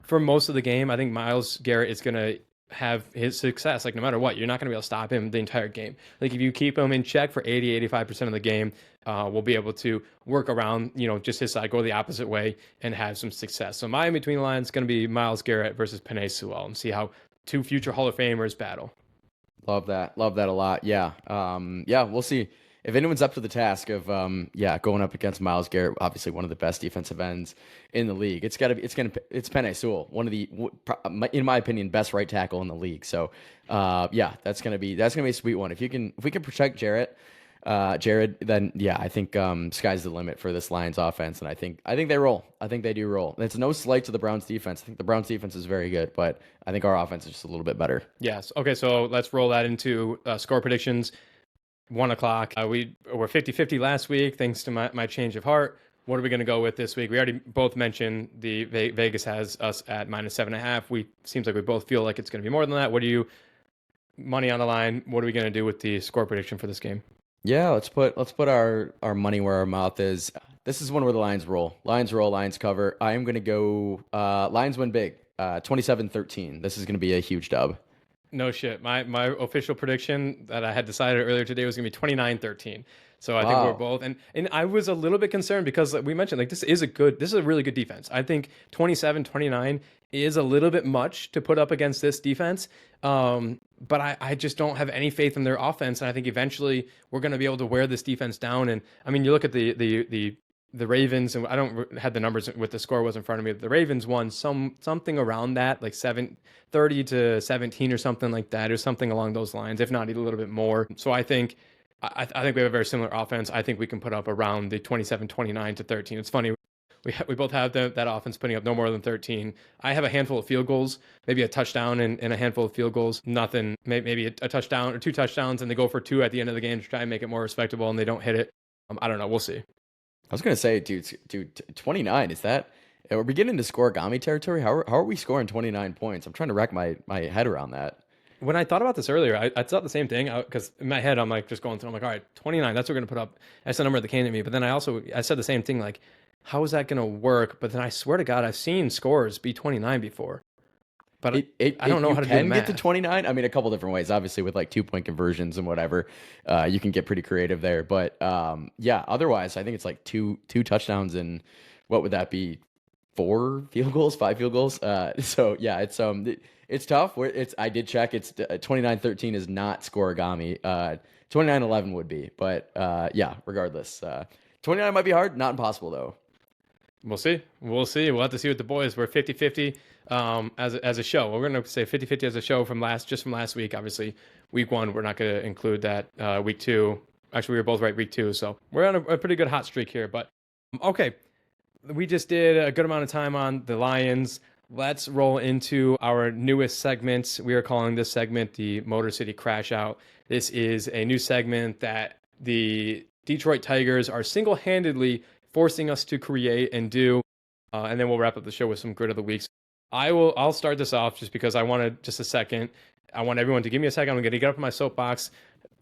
For most of the game, I think Myles Garrett is going to have his success. Like no matter what, you're not going to be able to stop him the entire game. Like if you keep him in check for 85% of the game, we'll be able to work around, just his side, go the opposite way and have some success. So my in between the lines is going to be Myles Garrett versus Penei Sewell and see how two future Hall of Famers battle. Love that. Love that a lot. Yeah. We'll see if anyone's up to the task of going up against Myles Garrett, obviously one of the best defensive ends in the league. It's Penei Sewell, one of the, in my opinion, best right tackle in the league. So that's gonna be a sweet one. If we can protect Jared, then I think sky's the limit for this Lions offense, and I think they roll. I think they do roll. It's no slight to the Browns defense. I think the Browns defense is very good, but I think our offense is just a little bit better. Yes. Okay. So let's roll that into score predictions. 1 o'clock. We were 50-50 last week, thanks to my change of heart. What are we going to go with this week? We already both mentioned the Vegas has us at -7.5. Seems like we both feel like it's going to be more than that. What do you money on the line? What are we going to do with the score prediction for this game? Yeah, let's put our money where our mouth is. This is one where the Lions roll. Lions roll, Lions cover. I am going to go Lions win big. 27-13. This is going to be a huge dub. No shit. My official prediction that I had decided earlier today was going to be 29-13. So I think we're both. And I was a little bit concerned because we mentioned like this is a really good defense. I think 27-29 is a little bit much to put up against this defense. But I just don't have any faith in their offense. And I think eventually we're going to be able to wear this defense down. And I mean, you look at the Ravens, and I don't have the numbers with the score was in front of me. The Ravens won something around that, like 30-17 or something like that, or something along those lines, if not a little bit more. So I think we have a very similar offense. I think we can put up around the 27-29-13. It's funny. We both have that offense putting up no more than 13. I have a handful of field goals, maybe a touchdown and a handful of field goals. Nothing, maybe a touchdown or two touchdowns, and they go for two at the end of the game to try and make it more respectable, and they don't hit it. I don't know. We'll see. I was gonna say, dude, 29. Is that are we getting into scoregami territory? How are we scoring 29 points? I'm trying to wrap my head around that. When I thought about this earlier, I thought the same thing because in my head I'm like just going through. I'm like, all right, 29. That's what we're gonna put up. That's the number that came to me. But then I said the same thing. Like, how is that gonna work? But then I swear to God, I've seen scores be 29 before. But I don't know how to do the math. You can get to 29. I mean, a couple different ways. Obviously, with like 2-point conversions and whatever, you can get pretty creative there. But otherwise, I think it's like two touchdowns and what would that be? 4 field goals, 5 field goals. It's tough. I did check. It's 29-13 is not scoregami. 29-11 would be. But regardless, 29 might be hard. Not impossible though. We'll see. We'll see. We'll have to see with the boys. We're 50-50 as a show. We're going to say 50-50 as a show from last week. Obviously, week one, we're not going to include that. Week two, actually, we were both right week two. So we're on a pretty good hot streak here. But okay, we just did a good amount of time on the Lions. Let's roll into our newest segment. We are calling this segment the Motor City Crash Out. This is a new segment that the Detroit Tigers are single-handedly forcing us to create and do. And then we'll wrap up the show with some grid of the weeks. I'll start this off just because I want just a second. I want everyone to give me a second. I'm going to get up in my soapbox.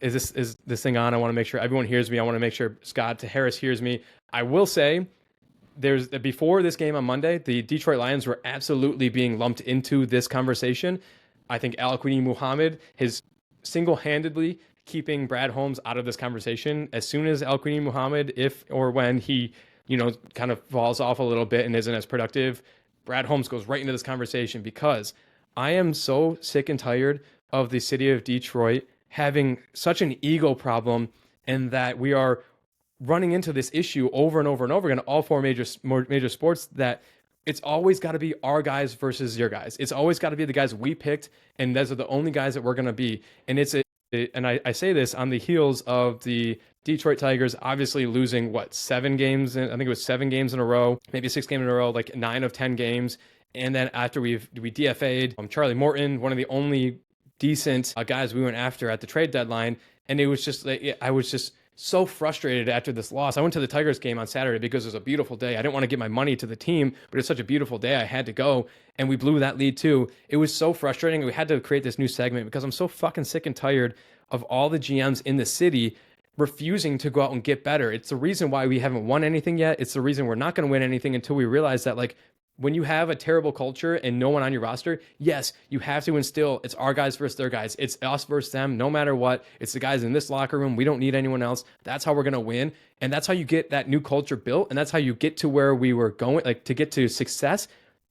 Is this thing on? I want to make sure everyone hears me. I want to make sure Scott Harris hears me. I will say before this game on Monday, the Detroit Lions were absolutely being lumped into this conversation. I think Al-Quini Muhammad is single-handedly keeping Brad Holmes out of this conversation. As soon as Al-Quini Muhammad, if or when he, kind of falls off a little bit and isn't as productive, Brad Holmes goes right into this conversation because I am so sick and tired of the city of Detroit having such an ego problem and that we are running into this issue over and over and over again, all four major sports, that it's always got to be our guys versus your guys. It's always got to be the guys we picked, and those are the only guys that we're going to be. And I say this on the heels of the Detroit Tigers obviously losing 7 games. I think it was 7 games in a row, maybe 6 games in a row, like 9 of 10 games. And then after we DFA'd Charlie Morton, one of the only decent guys we went after at the trade deadline. And it was just I was just so frustrated after this loss. I went to the Tigers game on Saturday because it was a beautiful day. I didn't want to give my money to the team, but it's such a beautiful day. I had to go, and we blew that lead too. It was so frustrating. We had to create this new segment because I'm so fucking sick and tired of all the GMs in the city refusing to go out and get better. It's the reason why we haven't won anything yet. It's the reason we're not going to win anything until we realize that, when you have a terrible culture and no one on your roster, yes, you have to instill it's our guys versus their guys. It's us versus them, no matter what. It's the guys in this locker room. We don't need anyone else. That's how we're going to win. And that's how you get that new culture built. And that's how you get to where we were going, to get to success.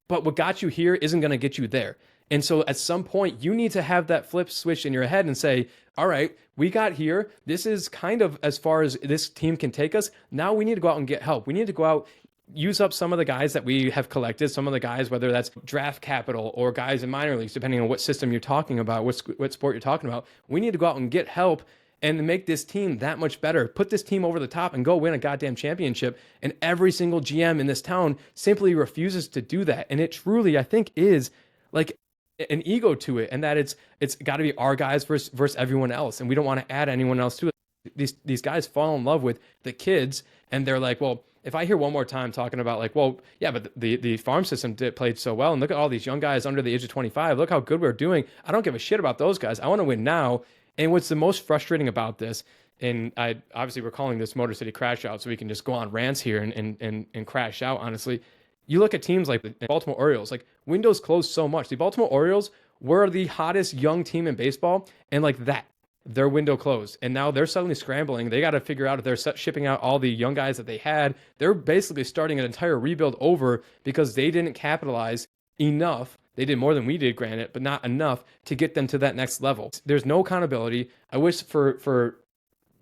But what got you here isn't going to get you there. And so at some point, you need to have that flip switch in your head and say, all right, we got here. This is kind of as far as this team can take us. Now we need to go out and get help. We need to go out, use up some of the guys that we have collected, some of the guys, whether that's draft capital or guys in minor leagues, depending on what system you're talking about, what sport you're talking about. We need to go out and get help and make this team that much better. Put this team over the top and go win a goddamn championship. And every single GM in this town simply refuses to do that. And it truly, I think, is an ego to it, and that it's got to be our guys versus everyone else. And we don't want to add anyone else to it. These guys fall in love with the kids, and they're like, well, if I hear one more time talking about but the farm system played so well, and look at all these young guys under the age of 25, look how good we're doing. I don't give a shit about those guys. I want to win now. And what's the most frustrating about this, and we're calling this Motor City Crash Out, so we can just go on rants here and crash out, honestly. You look at teams like the Baltimore Orioles, windows closed so much. The Baltimore Orioles were the hottest young team in baseball, and their window closed. And now they're suddenly scrambling. They got to figure out if they're shipping out all the young guys that they had. They're basically starting an entire rebuild over because they didn't capitalize enough. They did more than we did, granted, but not enough to get them to that next level. There's no accountability. I wish for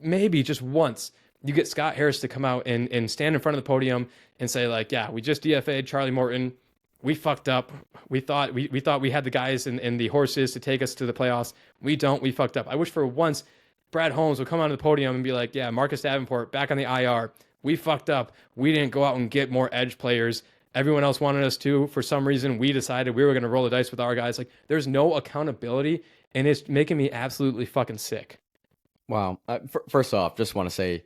maybe just once you get Scott Harris to come out and stand in front of the podium and say, we just DFA'd Charlie Morton. We fucked up. We thought we had the guys and the horses to take us to the playoffs. We don't. We fucked up. I wish for once Brad Holmes would come onto the podium and be like, yeah, Marcus Davenport back on the IR. We fucked up. We didn't go out and get more edge players. Everyone else wanted us to. For some reason, we decided we were going to roll the dice with our guys. There's no accountability, and it's making me absolutely fucking sick. Wow. First off, just want to say,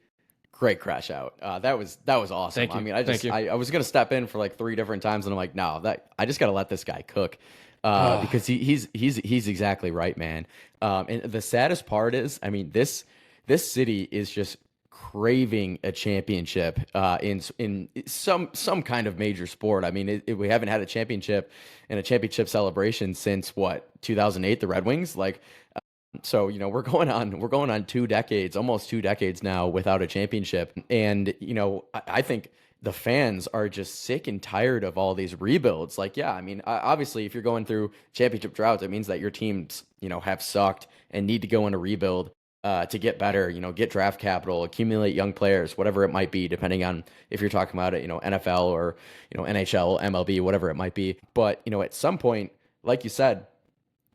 great crash out. That was awesome. Thank you. I mean, I was going to step in for 3 different times, and I'm like, no, I just got to let this guy cook, because he's exactly right, man. And the saddest part is, I mean, this city is just craving a championship in some kind of major sport. I mean, we haven't had a championship and a championship celebration since 2008, the Red Wings. So, we're going on 2 decades, almost 2 decades now without a championship. And, I think the fans are just sick and tired of all these rebuilds. I mean, obviously, if you're going through championship droughts, it means that your teams, have sucked and need to go in a rebuild. to get better, get draft capital, accumulate young players, whatever it might be, depending on if you're talking about it, NFL or, NHL, MLB, whatever it might be. But, at some point, like you said,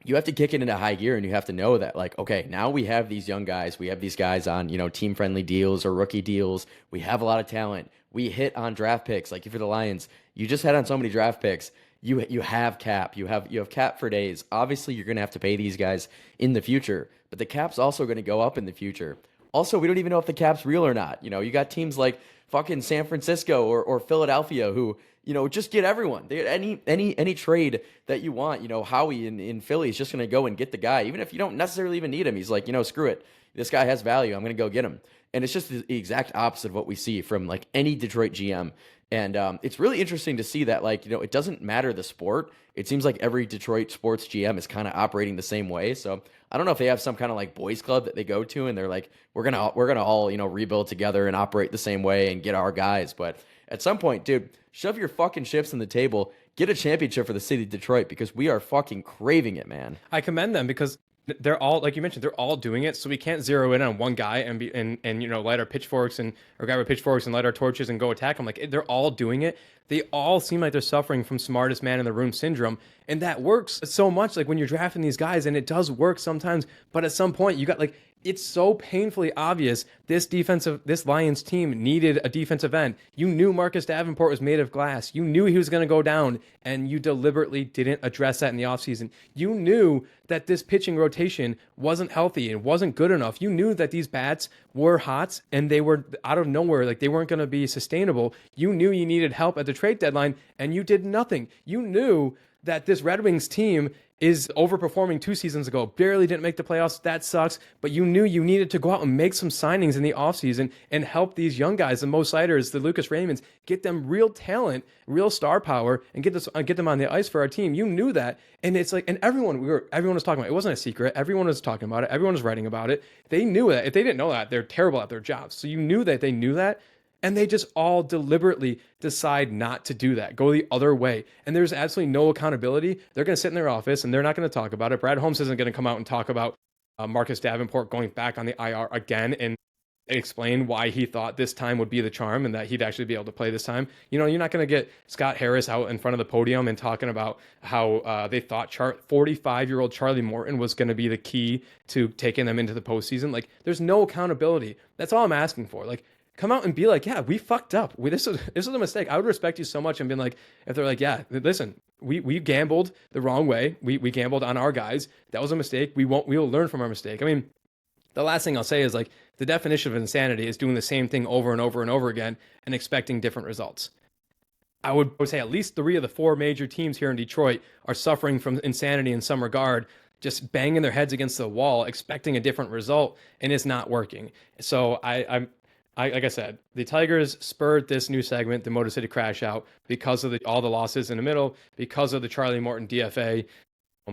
you have to kick it into high gear and you have to know that, like, okay, now we have these young guys. We have these guys on, team friendly deals or rookie deals. We have a lot of talent. We hit on draft picks. Like if you're the Lions, you just hit on so many draft picks. You have cap. You have cap for days. Obviously, you're going to have to pay these guys in the future, but the cap's also going to go up in the future. Also, we don't even know if the cap's real or not. You got teams like fucking San Francisco or Philadelphia who, just get everyone. Any trade that you want, Howie in Philly is just going to go and get the guy, even if you don't necessarily even need him. He's like, screw it. This guy has value. I'm going to go get him. And it's just the exact opposite of what we see from like any Detroit GM. And it's really interesting to see that, like, it doesn't matter the sport. It seems like every Detroit sports GM is kind of operating the same way. So I don't know if they have some kind of like boys club that they go to and they're like, we're gonna all rebuild together and operate the same way and get our guys. But at some point, dude, shove your fucking chips on the table, get a championship for the city of Detroit because we are fucking craving it, man. I commend them because they're all, like you mentioned, they're all doing it. So we can't zero in on one guy and light our pitchforks and or grab our pitchforks and light our torches and go attack them. Like they're all doing it. They all seem like they're suffering from smartest man in the room syndrome, and that works so much. Like when you're drafting these guys, and it does work sometimes, but at some point you got like. It's so painfully obvious this Lions team needed a defensive end. You knew Marcus Davenport was made of glass. You knew he was going to go down, and you deliberately didn't address that in the offseason. You knew that this pitching rotation wasn't healthy and wasn't good enough. You knew that these bats were hot, and they were out of nowhere. Like they weren't going to be sustainable. You knew you needed help at the trade deadline, and you did nothing. You knew that this Red Wings team is overperforming 2 seasons ago, barely didn't make the playoffs. That sucks. But you knew you needed to go out and make some signings in the offseason and help these young guys, the Mo Siders, the Lucas Raymonds, get them real talent, real star power, and get them on the ice for our team. You knew that. And it's like, and everyone was talking about it. It wasn't a secret. Everyone was talking about it. Everyone was writing about it. They knew that. If they didn't know that, they're terrible at their jobs. So you knew that they knew that. And they just all deliberately decide not to do that, go the other way. And there's absolutely no accountability. They're going to sit in their office and they're not going to talk about it. Brad Holmes isn't going to come out and talk about Marcus Davenport going back on the IR again and explain why he thought this time would be the charm and that he'd actually be able to play this time. You're not going to get Scott Harris out in front of the podium and talking about how they thought 45-year-old Charlie Morton was going to be the key to taking them into the postseason. Like, there's no accountability. That's all I'm asking for. Like, come out and be like, yeah, we fucked up. This was a mistake. I would respect you so much and been like, if they're like, yeah, listen, we gambled the wrong way. We gambled on our guys. That was a mistake. We will learn from our mistake. I mean, the last thing I'll say is like the definition of insanity is doing the same thing over and over and over again and expecting different results. I would say at least 3 of the 4 major teams here in Detroit are suffering from insanity in some regard, just banging their heads against the wall, expecting a different result, and it's not working. So like I said, the Tigers spurred this new segment, the Motor City Crash Out, because of all the losses in the middle, because of the Charlie Morton DFA.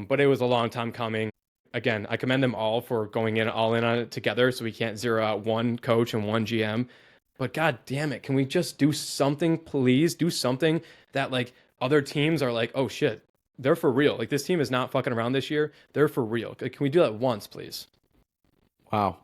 But it was a long time coming. Again, I commend them all for going all in on it together, so we can't zero out one coach and one GM. But god damn it, can we just do something, please? Do something that like other teams are like, oh shit, they're for real. Like this team is not fucking around this year. They're for real. Like, can we do that once, please? Wow.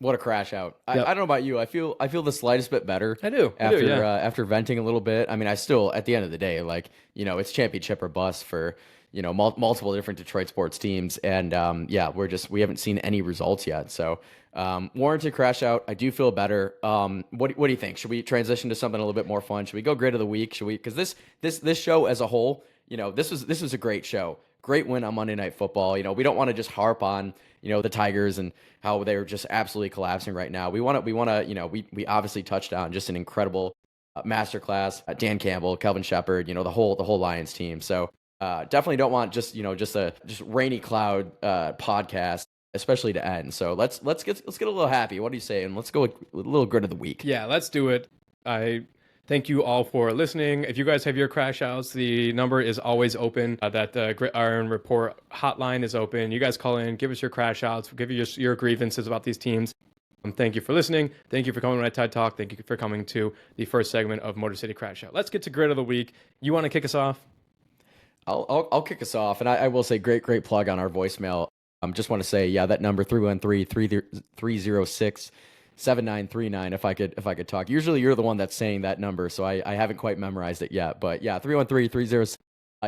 What a crash out. Yep. I don't know about you. I feel the slightest bit better. I do. After venting a little bit. I mean, I still, at the end of the day, like, it's championship or bust for, multiple different Detroit sports teams. And we haven't seen any results yet. So warranted crash out. I do feel better. What do you think? Should we transition to something a little bit more fun? Should we go grid of the week? Should we? Because this show as a whole, this was a great show. Great win on Monday Night Football. We don't want to just harp on, the Tigers and how they're just absolutely collapsing right now. We want to, we obviously touched on just an incredible masterclass. Dan Campbell, Kelvin Shepard, the whole Lions team. So definitely don't want just a rainy cloud podcast, especially to end. So let's get a little happy. What do you say? And let's go with a little grid of the week. Yeah, let's do it. I thank you all for listening. If you guys have your crash outs, the number is always open. That the Gridiron Report hotline is open. You guys call in, give us your crash outs, give us your grievances about these teams. Thank you for listening. Thank you for coming to my TED Talk. Thank you for coming to the first segment of Motor City Crash Out. Let's get to grid of the week. You want to kick us off? I'll kick us off, and I will say great plug on our voicemail. Just want to say, yeah, that number 313-306-7939. If I could talk. Usually you're the one that's saying that number, so I haven't quite memorized it yet. But yeah, 313-306.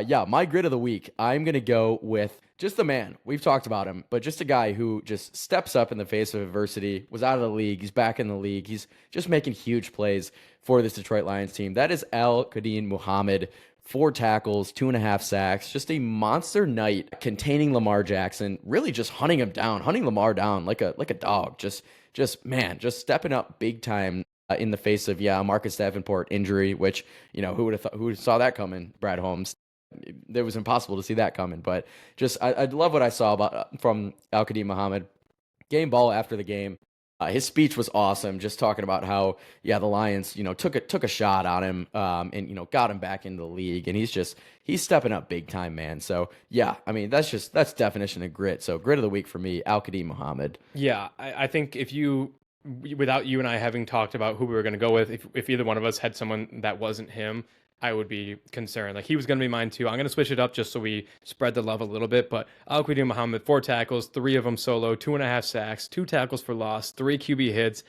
Yeah, my grid of the week, I'm going to go with just the man. We've talked about him, but just a guy who just steps up in the face of adversity, was out of the league. He's back in the league. He's just making huge plays for this Detroit Lions team. That is Al-Quadin Muhammad. 4 tackles, 2.5 sacks, just a monster night containing Lamar Jackson, really just hunting Lamar down like a dog. Just stepping up big time in the face of Marcus Davenport injury, which who saw that coming? Brad Holmes. It was impossible to see that coming, but just I love what I saw about from Al-Quadin Muhammad. Game ball after the game. His speech was awesome, just talking about how the Lions took a shot on him and got him back into the league, and he's stepping up big time, man. So yeah, I mean that's definition of grit. So grit of the week for me, Al-Quadin Muhammad. Yeah, I think without you and I having talked about who we were going to go with, if either one of us had someone that wasn't him, I would be concerned. Like, he was going to be mine too. I'm going to switch it up just so we spread the love a little bit. But Al-Quadin Muhammad, 4 tackles, 3 of them solo, 2.5 sacks, 2 tackles for loss, 3 QB hits.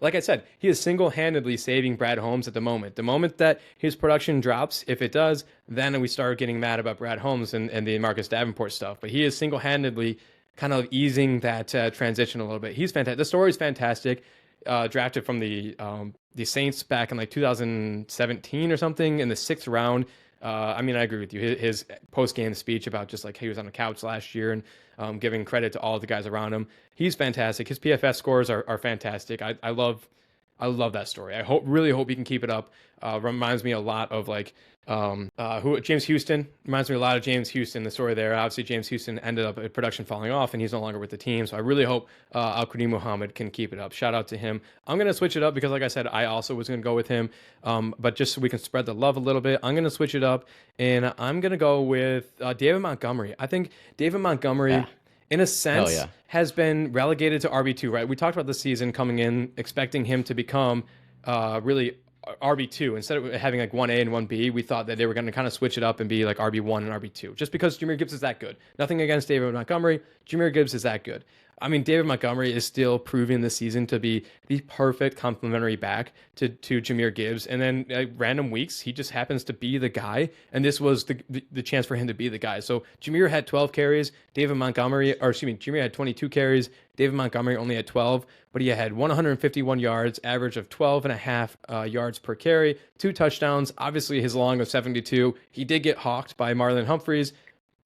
Like I said, he is single-handedly saving Brad Holmes at the moment. The moment that his production drops, if it does, then we start getting mad about Brad Holmes and the Marcus Davenport stuff. But he is single-handedly kind of easing that transition a little bit. He's fantastic. The story is fantastic. Drafted from the Saints back in like 2017 or something in the 6th round. I mean, I agree with you. His post-game speech about just like he was on the couch last year and giving credit to all the guys around him. He's fantastic. His PFS scores are fantastic. I love that story. Really hope he can keep it up. Reminds me a lot of like James Houston. Reminds me a lot of James Houston. The story there. Obviously, James Houston ended up at production falling off, and he's no longer with the team. So I really hope Al-Quadin Muhammad can keep it up. Shout out to him. I'm gonna switch it up because, like I said, I also was gonna go with him. But just so we can spread the love a little bit, I'm gonna switch it up, and I'm gonna go with David Montgomery. I think David Montgomery, in a sense, has been relegated to RB2, right? We talked about this season coming in, expecting him to become really RB2. Instead of having like 1A and 1B, we thought that they were going to kind of switch it up and be like RB1 and RB2, just because Jahmyr Gibbs is that good. Nothing against David Montgomery. Jahmyr Gibbs is that good. I mean, David Montgomery is still proving this season to be the perfect complementary back to Jahmyr Gibbs. And then random weeks, he just happens to be the guy. And this was the chance for him to be the guy. So Jahmyr had 12 carries. Jahmyr had 22 carries. David Montgomery only had 12, but he had 151 yards, average of 12.5 yards per carry, 2 touchdowns. Obviously, his long of 72. He did get hawked by Marlon Humphreys,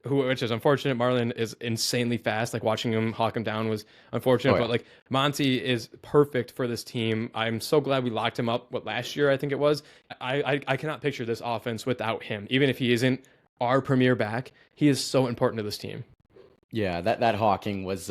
which is unfortunate. Marlon is insanely fast. Like, watching him hawk him down was unfortunate. But like, Monty is perfect for this team. I'm so glad we locked him up. Last year I think it was. I cannot picture this offense without him. Even if he isn't our premier back, he is so important to this team. Yeah, that hawking was.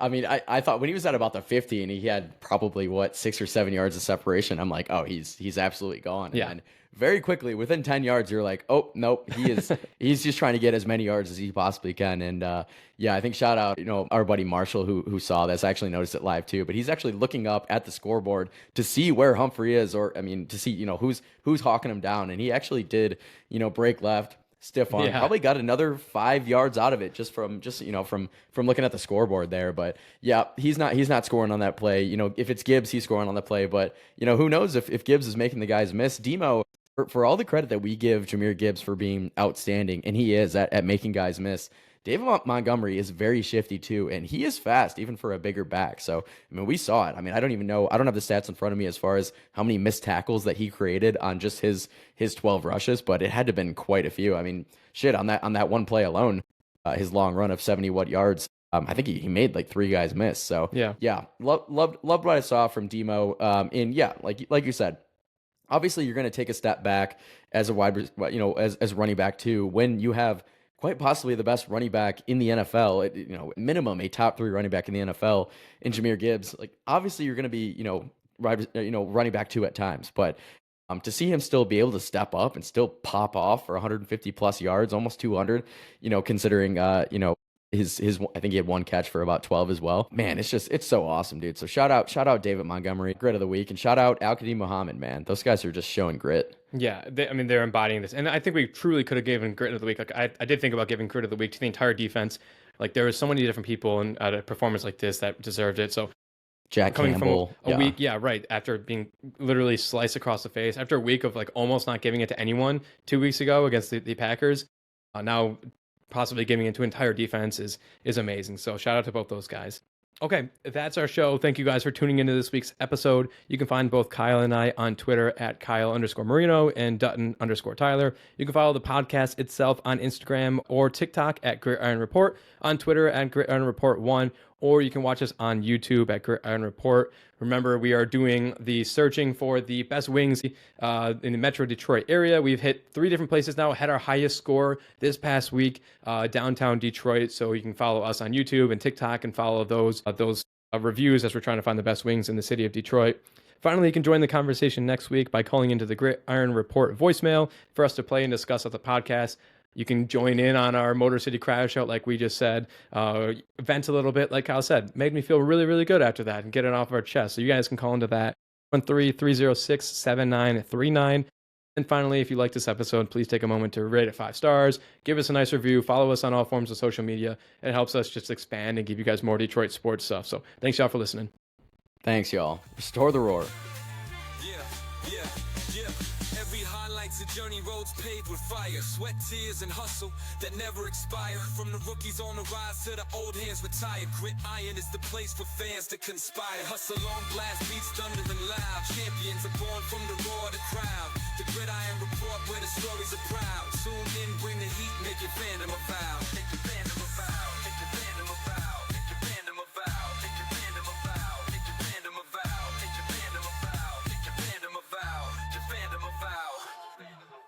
I mean, I thought when he was at about the 50 and he had probably 6 or 7 yards of separation, I'm like, oh, he's absolutely gone. Yeah. And very quickly, within 10 yards, you're like, oh, nope, he's just trying to get as many yards as he possibly can. And I think shout out, our buddy Marshall who saw this. I actually noticed it live too, but he's actually looking up at the scoreboard to see where Humphrey is, to see, who's hawking him down. And he actually did, break left. Stiff arm, probably got another 5 yards out of it just from looking at the scoreboard there. But yeah, he's not scoring on that play. If it's Gibbs, he's scoring on the play. But who knows if Gibbs is making the guys miss. Demo, for all the credit that we give Jahmyr Gibbs for being outstanding, and he is at making guys miss. David Montgomery is very shifty too, and he is fast even for a bigger back. So, I mean, we saw it. I mean, I don't even know. I don't have the stats in front of me as far as how many missed tackles that he created on just his 12 rushes, but it had to have been quite a few. I mean, shit, on that one play alone, his long run of 70 yards, I think he made like 3 guys miss. So, loved what I saw from Demo. And yeah, like you said, obviously you're going to take a step back as a as running back too when you have quite possibly the best running back in the NFL, minimum a top 3 running back in the NFL in Jahmyr Gibbs. Like, obviously you're going to be, running back 2 at times, but to see him still be able to step up and still pop off for 150 plus yards, almost 200, considering, his I think he had 1 catch for about 12 as well. Man, it's so awesome, dude. So shout out David Montgomery, grit of the week, and shout out Al-Quadin Muhammad, man. Those guys are just showing grit. Yeah, they're embodying this, and I think we truly could have given grit of the week. Like, I did think about giving grit of the week to the entire defense. Like there were so many different people at a performance like this that deserved it. So Jack coming Campbell. from a week, right, after being literally sliced across the face, after a week of like almost not giving it to anyone 2 weeks ago against the Packers, now possibly giving it to entire defense is amazing. So shout out to both those guys. Okay, that's our show. Thank you guys for tuning into this week's episode. You can find both Kyle and I on Twitter at Kyle_Marino and Dutton_Tyler. You can follow the podcast itself on Instagram or TikTok at Gridiron Report, on Twitter at Gridiron Report 1, or you can watch us on YouTube at Gridiron Report. Remember, we are doing the searching for the best wings in the Metro Detroit area. We've hit 3 different places now, had our highest score this past week, downtown Detroit. So you can follow us on YouTube and TikTok and follow those reviews as we're trying to find the best wings in the city of Detroit. Finally, you can join the conversation next week by calling into the Gridiron Report voicemail for us to play and discuss at the podcast. You can join in on our Motor City Crowd Shout, like we just said, vent a little bit, like Kyle said. Made me feel really, really good after that and get it off our chest. So you guys can call into that, 1-306-7939. And finally, if you like this episode, please take a moment to rate it 5 stars, give us a nice review, follow us on all forms of social media. It helps us just expand and give you guys more Detroit sports stuff. So thanks, y'all, for listening. Thanks, y'all. Restore the roar. A journey, roads paved with fire, sweat, tears, and hustle that never expire. From the rookies on the rise to the old hands retired, grit iron is the place for fans to conspire. Hustle on, blast beats thunder and loud. Champions are born from the roar of the crowd. The Gridiron Report where the stories are proud. Tune in, bring the heat, make your fandom a vow.